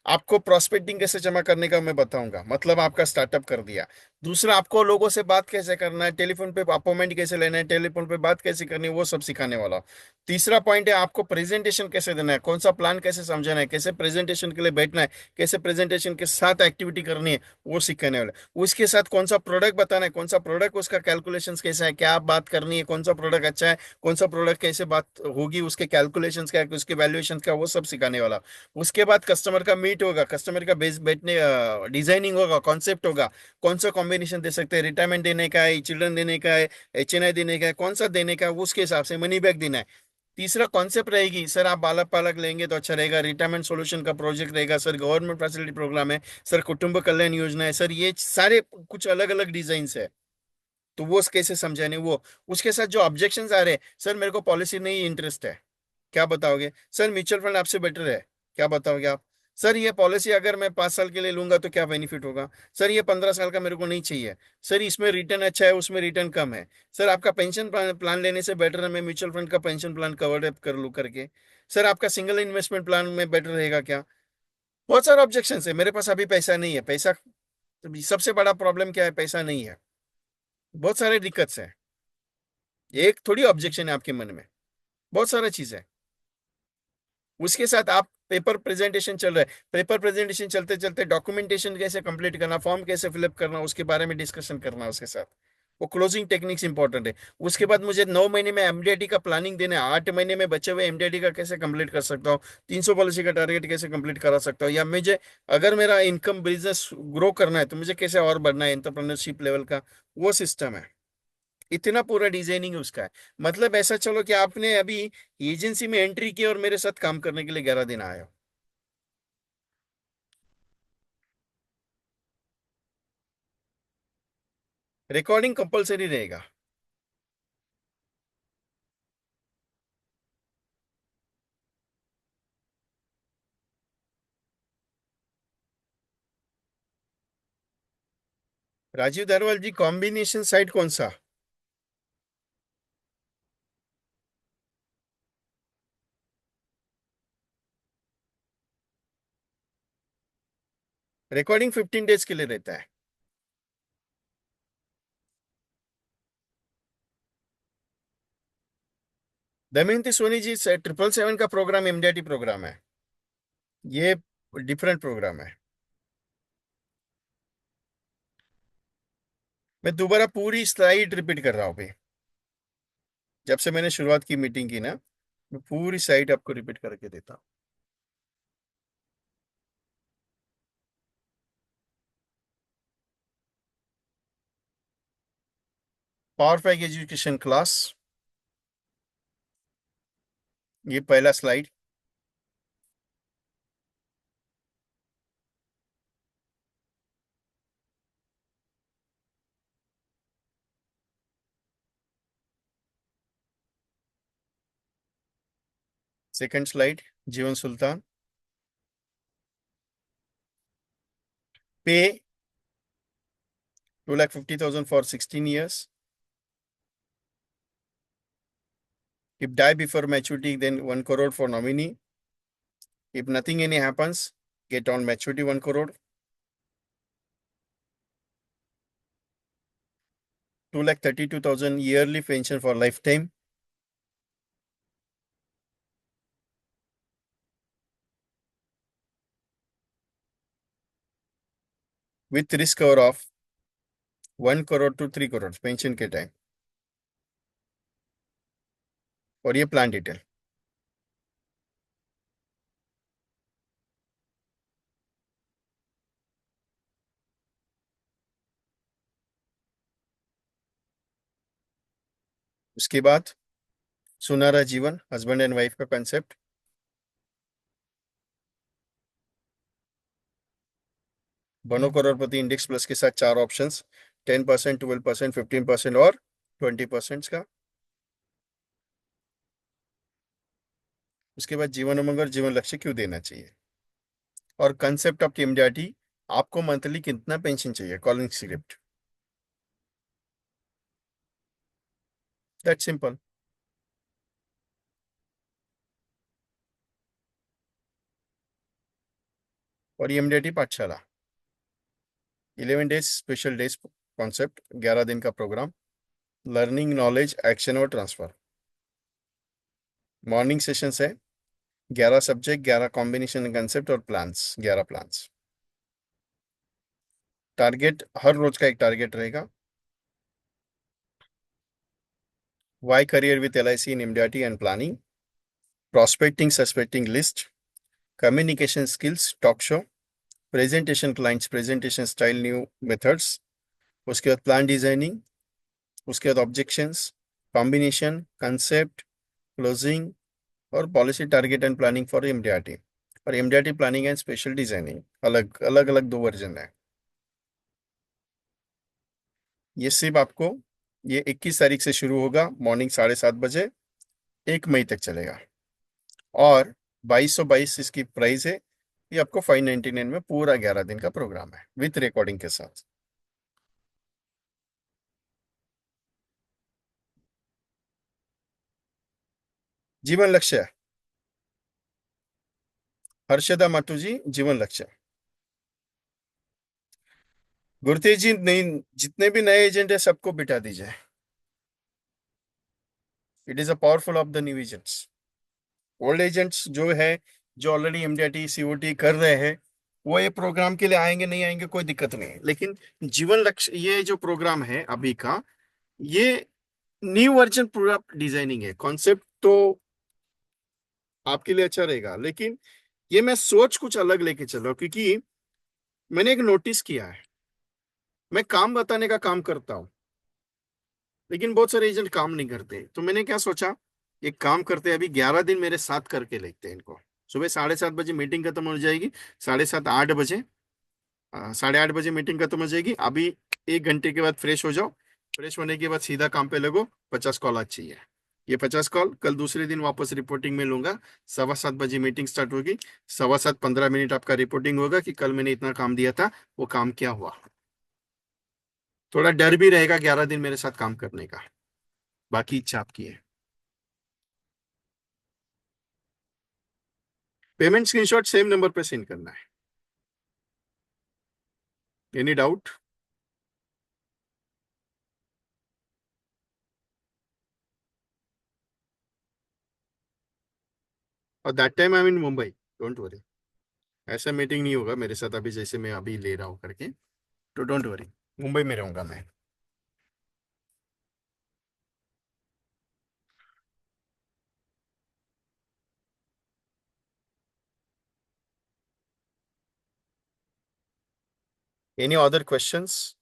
आपको प्रोस्पेक्टिंग कैसे जमा करने का मैं बताऊंगा, मतलब आपका स्टार्टअप कर दिया। दूसरा, आपको लोगों से बात कैसे करना है, टेलीफोन पे अपॉइंटमेंट कैसे लेना है, टेलीफोन पे बात कैसे करनी है, वो सब सिखाने वाला हूं। तीसरा पॉइंट है, आपको प्रेजेंटेशन कैसे देना है, कौन सा प्लान कैसे समझाना है, कैसे प्रेजेंटेशन के लिए बैठना है, कैसे प्रेजेंटेशन के साथ एक्टिविटी करनी है, वो सिखाने वाला। उसके साथ कौन सा प्रोडक्ट बताना है, कौन सा प्रोडक्ट उसका कैलकुलेशंस कैसा है, क्या आप बात करनी है, कौन सा प्रोडक्ट अच्छा है, कौन सा प्रोडक्ट कैसे बात होगी, उसके कैलकुलेशंस क्या है, उसके वैल्यूएशन क्या, वो सब सिखाने वाला। उसके बाद कस्टमर का मीट होगा, कस्टमर का बेस बैठने, डिजाइनिंग होगा, कॉन्सेप्ट होगा, कौन सा कॉम्बिनेशन दे सकते हैं, रिटायरमेंट देने का है, चिल्ड्रन देने का है, एचएनआई देने का है, कौन सा देने का है, उसके हिसाब से मनी बैक देना है। तीसरा कॉन्सेप्ट रहेगी, सर आप बालक पालक लेंगे तो अच्छा रहेगा, रिटायरमेंट सॉल्यूशन का प्रोजेक्ट रहेगा, सर गवर्नमेंट फैसिलिटी प्रोग्राम है, सर कुटुंब कल्याण योजना है, सर ये सारे कुछ अलग अलग डिजाइन है। तो वो कैसे समझाने वो। उसके साथ जो ऑब्जेक्शंस आ रहे हैं, सर मेरे को पॉलिसी नहीं इंटरेस्ट है, क्या बताओगे, सर म्यूचुअल फंड आपसे बेटर है, क्या बताओगे आप, सर ये पॉलिसी अगर मैं 5 साल के लिए लूंगा तो क्या बेनिफिट होगा, सर ये 15 साल का मेरे को नहीं चाहिए, सर इसमें रिटर्न अच्छा है उसमें रिटर्न कम है, सर आपका पेंशन प्लान लेने से बेटर है मैं म्यूचुअल फंड का पेंशन प्लान कवर अप कर लूँ करके, सर आपका सिंगल इन्वेस्टमेंट प्लान में बेटर रहेगा क्या। बहुत सारे ऑब्जेक्शन है, मेरे पास अभी पैसा नहीं है, पैसा सबसे बड़ा प्रॉब्लम क्या है, पैसा नहीं है। बहुत सारे दिक्कत है, एक थोड़ी ऑब्जेक्शन है आपके मन में, बहुत सारा चीज है। उसके साथ आप पेपर प्रेजेंटेशन चल रहा है, पेपर प्रेजेंटेशन चलते चलते डॉक्यूमेंटेशन कैसे कंप्लीट करना, फॉर्म कैसे फिलअप करना, उसके बारे में डिस्कशन करना उसके साथ। वो क्लोजिंग टेक्निक्स इंपॉर्टेंट है। उसके बाद मुझे 9 महीने में एमडीआईटी का प्लानिंग देना है, 8 महीने में बचे हुए एमडीआईटी का कैसे कंप्लीट कर सकता हूँ, 300 पॉलिसी का टारगेट कैसे कंप्लीट करा सकता हूँ, या मुझे अगर मेरा इनकम बिजनेस ग्रो करना है तो मुझे कैसे और बढ़ना है एंटरप्रेन्योरशिप लेवल का, वो सिस्टम है। इतना पूरा डिजाइनिंग उसका है। मतलब ऐसा चलो कि आपने अभी एजेंसी में एंट्री की और मेरे साथ काम करने के लिए 11 दिन आए हो। रिकॉर्डिंग कंपलसरी रहेगा। राजीव धारवाल जी, कॉम्बिनेशन साइट कौन सा। रिकॉर्डिंग 15 डेज के लिए रहता है। दमयंती सोनी जी, 777 का प्रोग्राम एमडीआईटी प्रोग्राम है। ये डिफरेंट प्रोग्राम है। मैं दोबारा पूरी स्लाइड रिपीट कर रहा हूँ भाई। जब से मैंने शुरुआत की मीटिंग की ना, मैं पूरी साइड आपको रिपीट करके देता हूँ। पावर पैक एजुकेशन क्लास, ये पहला स्लाइड। सेकंड स्लाइड, जीवन सुल्तान। पे 2,50,000 for 16 years. If die before maturity, then 1 crore for nominee. If nothing any happens, get on maturity 1 crore. 2,32,000 yearly pension for lifetime with risk cover of 1 crore to 3 crore pension के time. और ये plan detail. उसके बाद सुनहरा जीवन, husband and wife का concept. बनो करोड़पति index plus के साथ 4 ऑप्शंस, 10%, 12%, 15% और 20% का। उसके बाद जीवन उमंग और जीवन लक्ष्य क्यों देना चाहिए, और कंसेप्ट ऑफ टीएमडीआरटी, आपको मंथली कितना पेंशन चाहिए, कॉलिंग स्क्रिप्ट। That simple. और ईएमडीआरटी पाठशाला, 11 डेज स्पेशल डेज कॉन्सेप्ट, 11 दिन का प्रोग्राम, लर्निंग नॉलेज एक्शन और ट्रांसफर। मॉर्निंग सेशंस है, 11 सब्जेक्ट, 11 कॉम्बिनेशन कंसेप्ट और प्लान्स, 11 प्लान्स। टारगेट, हर रोज का एक टारगेट रहेगा। Why career with LIC in MDRT and planning, prospecting suspecting list, communication skills talk show, presentation clients presentation style new methods, उसके बाद plan designing, उसके बाद ऑब्जेक्शंस, कॉम्बिनेशन, कंसेप्ट, क्लोजिंग और policy target and planning for MDRT. और MDRT planning and special designing अलग अलग अलग 2 version है। ये सिर्फ आपको, ये 21 तारीख से शुरू होगा, मॉर्निंग 7:30 बजे, 1 मई तक चलेगा। और 2222 इसकी प्राइस है। ये आपको 599 में पूरा 11 दिन का प्रोग्राम है विथ रिकॉर्डिंग के साथ। जीवन लक्ष्य, हर्षदा माटू जी, जीवन लक्ष्य। गुरतेज जी, नहीं, जितने भी नए एजेंट है सबको बिठा दीजिए। It is a powerful of the new agents. Old agents जो है, जो ऑलरेडी एमडीआरटी सीओटी कर रहे हैं, वो ये प्रोग्राम के लिए आएंगे, नहीं आएंगे कोई दिक्कत नहीं है, लेकिन जीवन लक्ष्य ये जो प्रोग्राम है अभी का, ये न्यू वर्जन पूरा डिजाइनिंग है। कॉन्सेप्ट तो आपके लिए अच्छा रहेगा, लेकिन ये मैं सोच कुछ अलग लेके चल रहा हूँ, क्योंकि मैंने एक नोटिस किया है। मैं काम बताने का काम करता हूँ, लेकिन बहुत सारे एजेंट काम नहीं करते, तो मैंने क्या सोचा, एक काम करते हैं, अभी 11 दिन मेरे साथ करके लेते हैं इनको। सुबह 7:30 बजे मीटिंग खत्म हो जाएगी, 7:30 8 बजे, 8:30 बजे मीटिंग खत्म हो जाएगी। अभी 1 घंटे के बाद फ्रेश हो जाओ, फ्रेश होने के बाद सीधा काम पे लगो। 50 कॉल आज चाहिए। ये 50 कॉल कल दूसरे दिन वापस रिपोर्टिंग में लूंगा। 7:15 बजे मीटिंग स्टार्ट होगी, 7:15 15 मिनट आपका रिपोर्टिंग होगा कि कल मैंने इतना काम दिया था, वो काम क्या हुआ। थोड़ा डर भी रहेगा 11 दिन मेरे साथ काम करने का। बाकी इच्छा आपकी है। पेमेंट स्क्रीनशॉट सेम नंबर पे सेंड करना है। Any doubt? और that time I am in Mumbai, don't worry. ऐसा मीटिंग नहीं होगा मेरे साथ अभी जैसे मैं अभी ले रहा हूँ करके, तो डोंट वरी। मुंबई में रहूंगा मैं। Any other questions?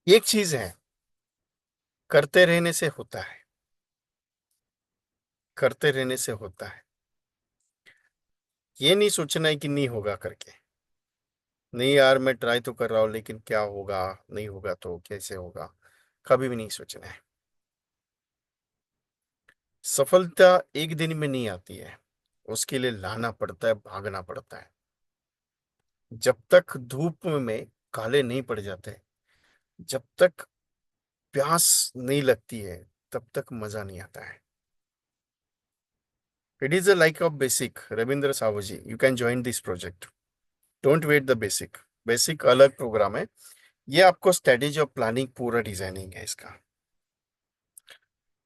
एक चीज है, करते रहने से होता है, करते रहने से होता है। ये नहीं सोचना है कि नहीं होगा करके। नहीं यार, मैं ट्राई तो कर रहा हूँ, लेकिन क्या होगा, नहीं होगा तो कैसे होगा, कभी भी नहीं सोचना है। सफलता एक दिन में नहीं आती है, उसके लिए लाना पड़ता है, भागना पड़ता है। जब तक धूप में काले नहीं पड़ जाते, जब तक प्यास नहीं लगती है, तब तक मजा नहीं आता है। It is a like of basic, Ravindra Sahuji. You can join this project. Don't wait the basic. Basic अलग प्रोग्राम है। ये आपको स्ट्रेटेजी ऑफ प्लानिंग पूरा डिजाइनिंग है इसका।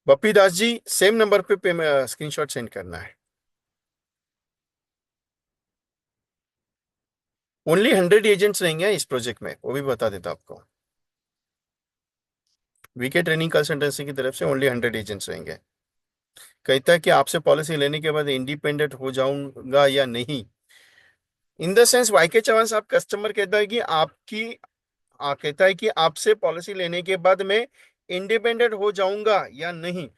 बप्पी दास जी, सेम नंबर पे स्क्रीनशॉट सेंड करना है। ओनली 100 एजेंट्स रहेंगे इस प्रोजेक्ट में, वो भी बता देता आपको। वीके ट्रेनिंग कंसल्टेंसी की तरफ से ओनली 100 एजेंट्स रहेंगे। कहता है कि आपसे पॉलिसी लेने के बाद इंडिपेंडेंट हो जाऊंगा या नहीं। इन द सेंस वाईके चौहान साहब, कस्टमर कहता है कि कहता है कि आपसे पॉलिसी लेने के बाद मैं इंडिपेंडेंट हो जाऊंगा या नहीं।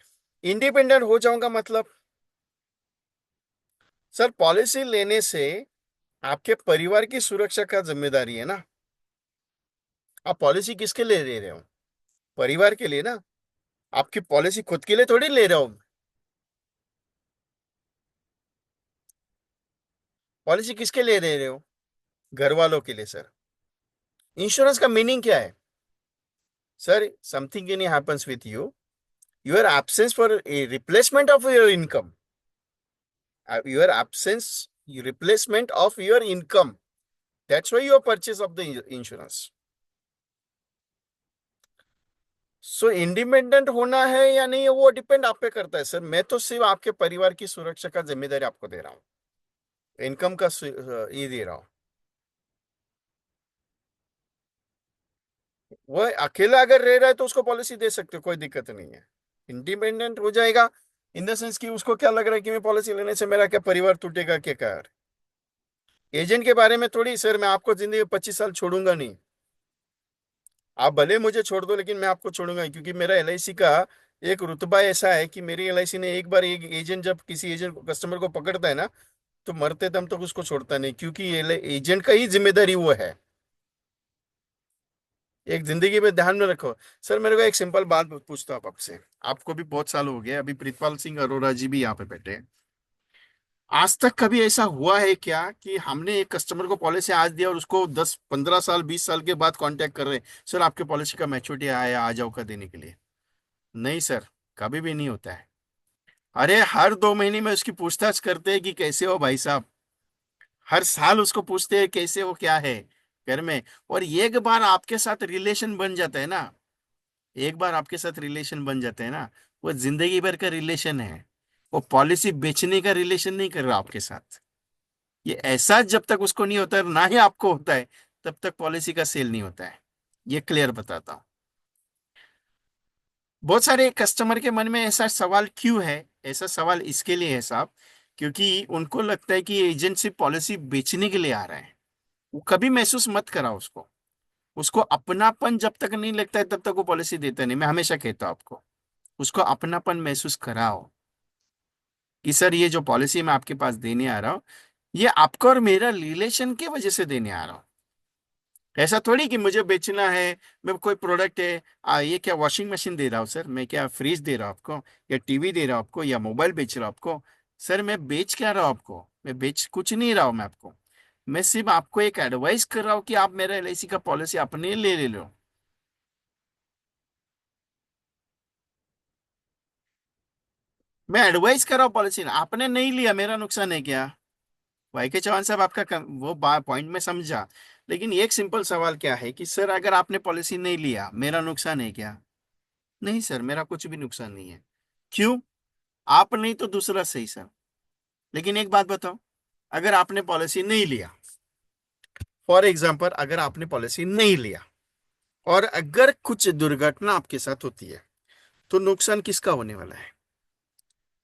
इंडिपेंडेंट हो जाऊंगा मतलब, सर पॉलिसी लेने से आपके परिवार की सुरक्षा का जिम्मेदारी है ना। आप पॉलिसी किसके लिए ले रहे हो? परिवार के लिए ना। आपकी पॉलिसी खुद के लिए थोड़ी ले रहा हूं। पॉलिसी किसके लिए ले रहे हो? घर वालों के लिए सर। इंश्योरेंस का मीनिंग क्या है? Sir, something in happens with you, your absence for a replacement of your income, your absence, replacement of your income, that's why your purchase of the insurance. So independent होना है या नहीं है वो depend आप पे करता है सर। मैं तो सिर्फ आपके परिवार की सुरक्षा का जिम्मेदारी आपको दे रहा हूँ, इनकम का ये दे रहा हूँ। वो अकेला अगर रह रहा है तो उसको पॉलिसी दे सकते हो, कोई दिक्कत नहीं है। इंडिपेंडेंट हो जाएगा इन द सेंस कि उसको क्या लग रहा है कि मैं पॉलिसी लेने से मेरा क्या परिवार टूटेगा क्या क्या। एजेंट के बारे में थोड़ी सर, मैं आपको जिंदगी 25 साल छोड़ूंगा नहीं। आप भले मुझे छोड़ दो लेकिन मैं आपको छोड़ूंगा नहीं, क्योंकि मेरा एलआईसी का एक रुतबा ऐसा है कि मेरी एलआईसी ने एक बार एक एजेंट जब किसी एजेंट कस्टमर को पकड़ता है ना, तो मरते दम तक उसको छोड़ता नहीं, क्योंकि ये एजेंट का ही जिम्मेदारी वो है। एक जिंदगी में ध्यान में रखो। सर मेरे को एक सिंपल बात पूछता हूँ आपसे, आपको भी बहुत साल हो गए, अभी प्रीतपाल सिंह अरोड़ा जी भी यहाँ पे बैठे हैं। आज तक कभी ऐसा हुआ है क्या कि हमने एक कस्टमर को पॉलिसी आज दिया और उसको 10 15 साल 20 साल के बाद कांटेक्ट कर रहे हैं, सर आपके पॉलिसी का मैच्योरिटी आया, आ जाओ का देने के लिए? नहीं सर, कभी भी नहीं होता है। अरे हर 2 महीने में उसकी पूछताछ करते हैं कि कैसे हो भाई साहब। हर साल उसको पूछते हैं कैसे हो, क्या है घर में। और एक बार आपके साथ रिलेशन बन जाता है ना, एक बार आपके साथ रिलेशन बन जाता है ना, वो जिंदगी भर का रिलेशन है। वो पॉलिसी बेचने का रिलेशन नहीं कर रहा आपके साथ। ये एहसास जब तक उसको नहीं होता है, ना ही आपको होता है, तब तक पॉलिसी का सेल नहीं होता है। ये क्लियर बताता हूँ। बहुत सारे कस्टमर के मन में ऐसा सवाल क्यों है? ऐसा सवाल इसके लिए है साहब, क्योंकि उनको लगता है कि एजेंट सिर्फ पॉलिसी बेचने के लिए आ रहा है। वो कभी महसूस मत करा उसको। उसको अपनापन जब तक नहीं लगता है तब तक वो पॉलिसी देता नहीं। मैं हमेशा कहता हूं आपको, उसको अपनापन महसूस कराओ कि सर ये जो पॉलिसी मैं आपके पास देने आ रहा हूँ, ये आपका और मेरा रिलेशन की वजह से देने आ रहा हूँ। ऐसा थोड़ी कि मुझे बेचना है। मैं कोई प्रोडक्ट है, ये क्या वॉशिंग मशीन दे रहा हूँ सर, मैं क्या फ्रिज दे रहा हूँ आपको, या टीवी दे रहा हूँ आपको, या मोबाइल बेच रहा हूँ आपको? सर मैं बेच क्या रहा हूँ आपको? मैं बेच कुछ नहीं रहा हूँ मैं आपको। मैं सिर्फ आपको एक एडवाइस कर रहा हूँ कि आप मेरा एलआईसी का पॉलिसी अपने ले लो। मैं एडवाइस कर रहा हूँ पॉलिसी, आपने नहीं लिया, मेरा नुकसान है क्या? भाई के चौहान साहब, आपका वो पॉइंट में समझा। लेकिन एक सिंपल सवाल क्या है कि सर अगर आपने पॉलिसी नहीं लिया, मेरा नुकसान है क्या? नहीं सर, मेरा कुछ भी नुकसान नहीं है। क्यों? आप नहीं तो दूसरा सही सर। लेकिन एक बात बताओ, अगर आपने पॉलिसी नहीं लिया, फॉर एग्जाम्पल अगर आपने पॉलिसी नहीं लिया और अगर कुछ दुर्घटना आपके साथ होती है, तो नुकसान किसका होने वाला है?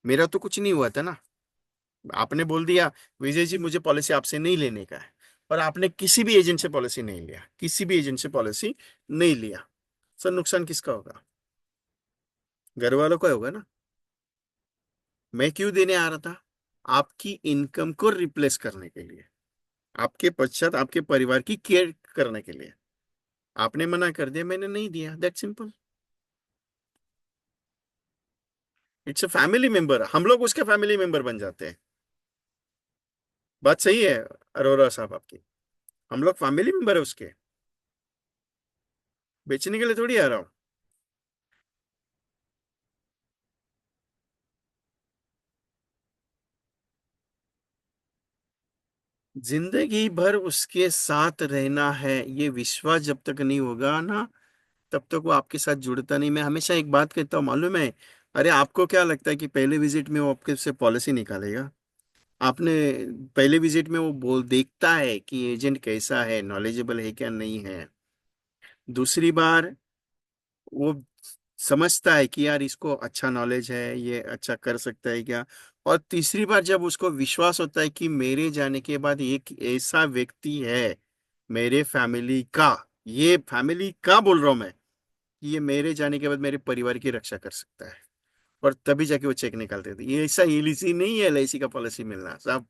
मेरा तो कुछ नहीं हुआ था ना। आपने बोल दिया विजय जी मुझे पॉलिसी आपसे नहीं लेने का है, और आपने किसी भी एजेंट से पॉलिसी नहीं लिया, किसी भी एजेंट से पॉलिसी नहीं लिया, सर नुकसान किसका होगा? घर वालों का होगा ना। मैं क्यों देने आ रहा था? आपकी इनकम को रिप्लेस करने के लिए, आपके पश्चात आपके परिवार की केयर करने के लिए। आपने मना कर दिया, मैंने नहीं दिया, that simple. It's a family member, हम लोग उसके फैमिली मेंबर बन जाते हैं। बात सही है अरोरा साहब आपकी। हम लोग फैमिली मेंबर है उसके। बेचने के लिए थोड़ी आ रहा हूँ। जिंदगी भर उसके साथ रहना है, ये विश्वास जब तक नहीं होगा ना, तब तक वो आपके साथ जुड़ता नहीं। मैं हमेशा एक बात कहता हूँ, मालूम है? अरे आपको क्या लगता है कि पहले विजिट में वो आपके से पॉलिसी निकालेगा? आपने पहले विजिट में वो बोल देखता है कि एजेंट कैसा है, नॉलेजेबल है क्या नहीं है। दूसरी बार वो समझता है कि यार इसको अच्छा नॉलेज है, ये अच्छा कर सकता है क्या। और तीसरी बार जब उसको विश्वास होता है कि मेरे जाने के बाद एक ऐसा व्यक्ति है मेरे फैमिली का, ये फैमिली का बोल रहा हूं मैं, कि ये मेरे जाने के बाद मेरे परिवार की रक्षा कर सकता है, और तभी जाके वो चेक निकालते थे। ये ऐसा इजी नहीं है एलआईसी का पॉलिसी मिलना साहब।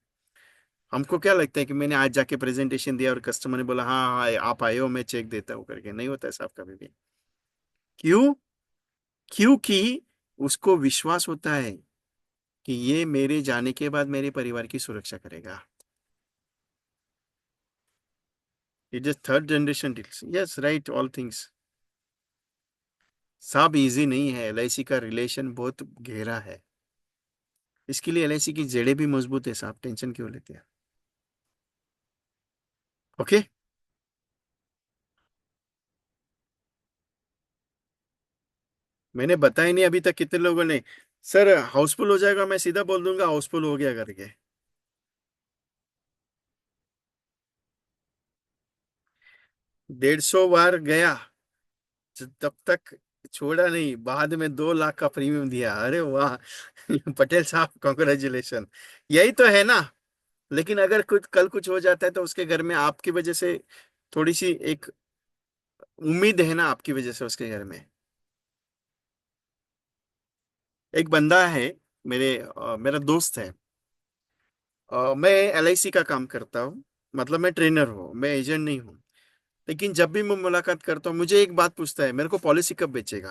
हमको क्या लगता है कि मैंने आज जाके प्रेजेंटेशन दिया और कस्टमर ने बोला हाँ हाँ आप आए हो, मैं चेक देता हूँ करके, नहीं होता है साहब कभी भी। क्यों? क्योंकि उसको विश्वास होता है कि ये मेरे जाने के बाद मेरे परिवार की सुरक्षा करेगा। It is third generation deals, yes right, all things. सब इजी नहीं है, एलआईसी का रिलेशन बहुत गहरा है। इसके लिए एलआईसी की जड़ें भी मजबूत है साहब, टेंशन क्यों लेते हैं? ओके। मैंने बताया नहीं अभी तक कितने लोगों ने, सर हाउसफुल हो जाएगा, मैं सीधा बोल दूंगा हाउसफुल हो गया करके। 150 बार गया, तब तक छोड़ा नहीं, बाद में 2 लाख का प्रीमियम दिया, अरे वाह पटेल साहब कॉन्ग्रेचुलेशन। यही तो है ना। लेकिन अगर कुछ कल कुछ हो जाता है तो उसके घर में आपकी वजह से थोड़ी सी एक उम्मीद है ना, आपकी वजह से उसके घर में। एक बंदा है, मेरा दोस्त है। मैं एलआईसी का काम करता हूँ, मतलब मैं ट्रेनर हूँ, मैं एजेंट नहीं हूँ। लेकिन जब भी मैं मुलाकात करता हूँ मुझे एक बात पूछता है, मेरे को पॉलिसी कब बेचेगा?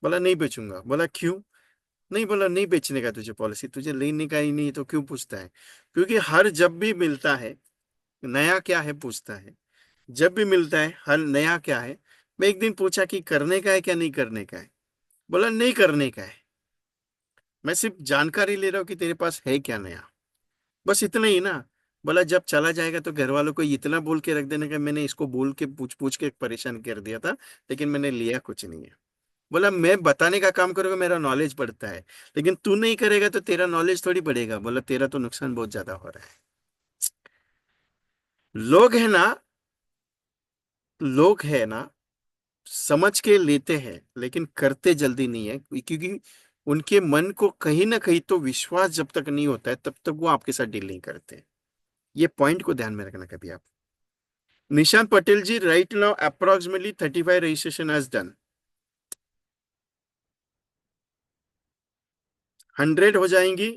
बोला नहीं बेचूंगा। बोला क्यों? नहीं, बोला नहीं बेचने का तुझे पॉलिसी, तुझे लेने का ही नहीं तो क्यों पूछता है? क्योंकि हर जब भी मिलता है नया क्या है पूछता है, जब भी मिलता है हर नया क्या है। मैं एक दिन पूछा कि करने का है क्या नहीं करने का है? बोला नहीं करने का है, मैं सिर्फ जानकारी ले रहा हूँ कि तेरे पास है क्या नया, बस इतना ही ना। बोला जब चला जाएगा तो घर वालों को इतना बोल के रख देने का, मैंने इसको बोल के पूछ पूछ के परेशान कर दिया था, लेकिन मैंने लिया कुछ नहीं है। बोला मैं बताने का काम करूंगा मेरा नॉलेज बढ़ता है, लेकिन तू नहीं करेगा तो तेरा नॉलेज थोड़ी बढ़ेगा। बोला तेरा तो नुकसान बहुत ज्यादा हो रहा है। लोग है ना, लोग है ना, समझ के लेते हैं लेकिन करते जल्दी नहीं है, क्योंकि उनके मन को कहीं ना कहीं तो विश्वास जब तक नहीं होता है तब तक वो आपके साथ डील नहीं करते। ये पॉइंट को ध्यान में रखना कभी आप। Nishant Patel ji, right now approximately 35 registration has done. 100 हो जाएंगी,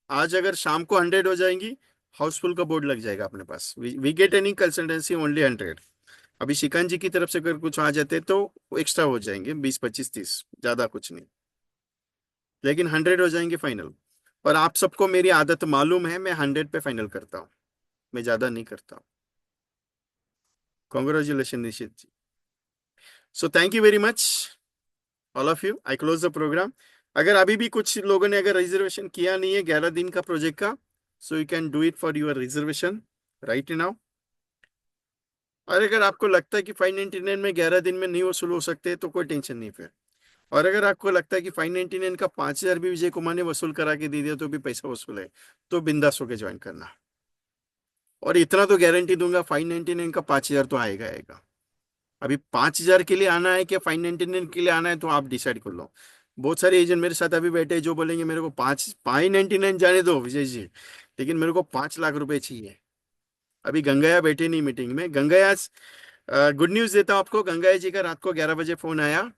आज अगर शाम को 100 हो जाएंगी, हाउसफुल का बोर्ड लग जाएगा अपने पास। We get any consultancy only 100। अभी शिकान जी की तरफ से अगर कुछ आ जाते तो एक्स्ट्रा हो जाएंगे 20 25 30, ज्यादा कुछ नहीं, लेकिन 100 हो जाएंगे फाइनल। और आप सबको मेरी आदत मालूम है, मैं 100 पे फाइनल करता हूँ, मैं ज्यादा नहीं करता हूँ। Congratulation Nishit ji. So thank you very much all of you, I close the programme. अगर अभी भी कुछ लोगों ने अगर रिजर्वेशन किया नहीं है 11 दिन का प्रोजेक्ट का, so you can do it for your reservation right now. और अगर आपको लगता है कि 599 में 11 दिन में नहीं वसूल हो सकते तो कोई टेंशन नहीं फिर। और अगर आपको लगता है कि 599 का 5,000 भी विजय कुमार ने वसूल करा के दे दिया तो भी पैसा वसूल है, तो बिंदास होके ज्वाइन करना। और इतना तो गारंटी दूंगा, 599 का 5,000 तो आएगा आएगा। अभी 5,000 के लिए आना है क्या 599 के लिए आना है, तो आप डिसाइड कर लो। बहुत सारे एजेंट मेरे साथ अभी बैठे हैं जो बोलेंगे मेरे को 599 जाने दो विजय जी, लेकिन मेरे को 5 लाख रुपए चाहिए। अभी गंगैया बैठे नहीं मीटिंग में। गंगैया, गुड न्यूज देता हूं आपको, गंगैया जी का रात को 11 बजे फोन आया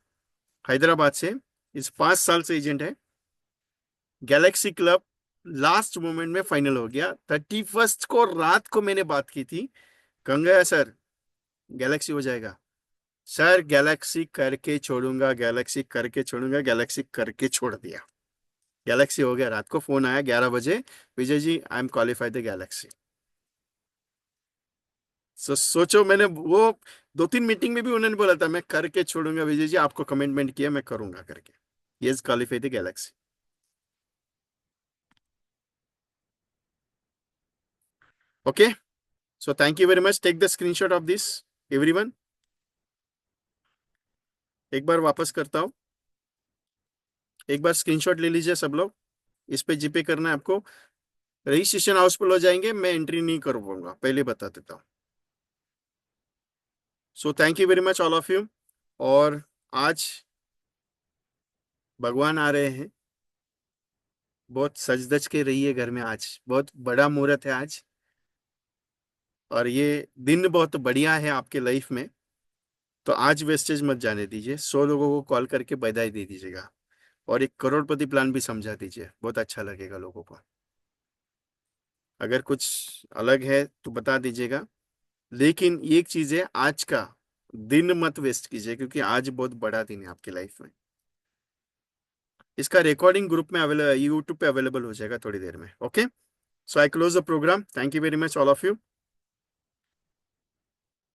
हैदराबाद से। इस 5 साल से एजेंट है। गैलेक्सी क्लब लास्ट मोमेंट में फाइनल हो गया। 31 को रात को मैंने बात की थी, गंगैया सर गैलेक्सी हो जाएगा। सर गैलेक्सी करके छोड़ूंगा, गैलेक्सी करके छोड़ूंगा, गैलेक्सी करके छोड़ दिया। गैलेक्सी हो गया। रात को फोन आया 11 बजे, Vijay ji I am qualified the galaxy. सोचो, मैंने वो 2 3 मीटिंग में भी उन्होंने बोला था मैं करके छोड़ूंगा विजय जी, आपको कमिटमेंट किया मैं करूंगा करके। Yes, qualified the Galaxy. Okay. So thank you very much. Take the screenshot of this, everyone. एक बार वापस करता हूँ, एक बार स्क्रीनशॉट ले लीजिए सब लोग। इस पे जीपे करना है आपको। रजिस्ट्रेशन हाउसफुल हो जाएंगे, मैं एंट्री नहीं कर पाऊंगा, पहले बता देता हूँ। सो thank you very much all of you. और आज भगवान आ रहे हैं, बहुत सज धज के रहिए घर में। आज बहुत बड़ा मुहूर्त है आज, और ये दिन बहुत बढ़िया है आपके लाइफ में। तो आज वेस्टेज मत जाने दीजिए। 100 लोगों को कॉल करके बधाई दे दीजिएगा, और एक करोड़पति प्लान भी समझा दीजिए, बहुत अच्छा लगेगा लोगों को। अगर कुछ अलग है तो बता दीजिएगा, लेकिन एक चीज है, आज का दिन मत वेस्ट कीजिए, क्योंकि आज बहुत बड़ा दिन है आपकी लाइफ में। इसका रिकॉर्डिंग ग्रुप में अवेलेबल, यूट्यूब पे अवेलेबल हो जाएगा थोड़ी देर में। Okay, so I close the programme. Thank you very much all of you.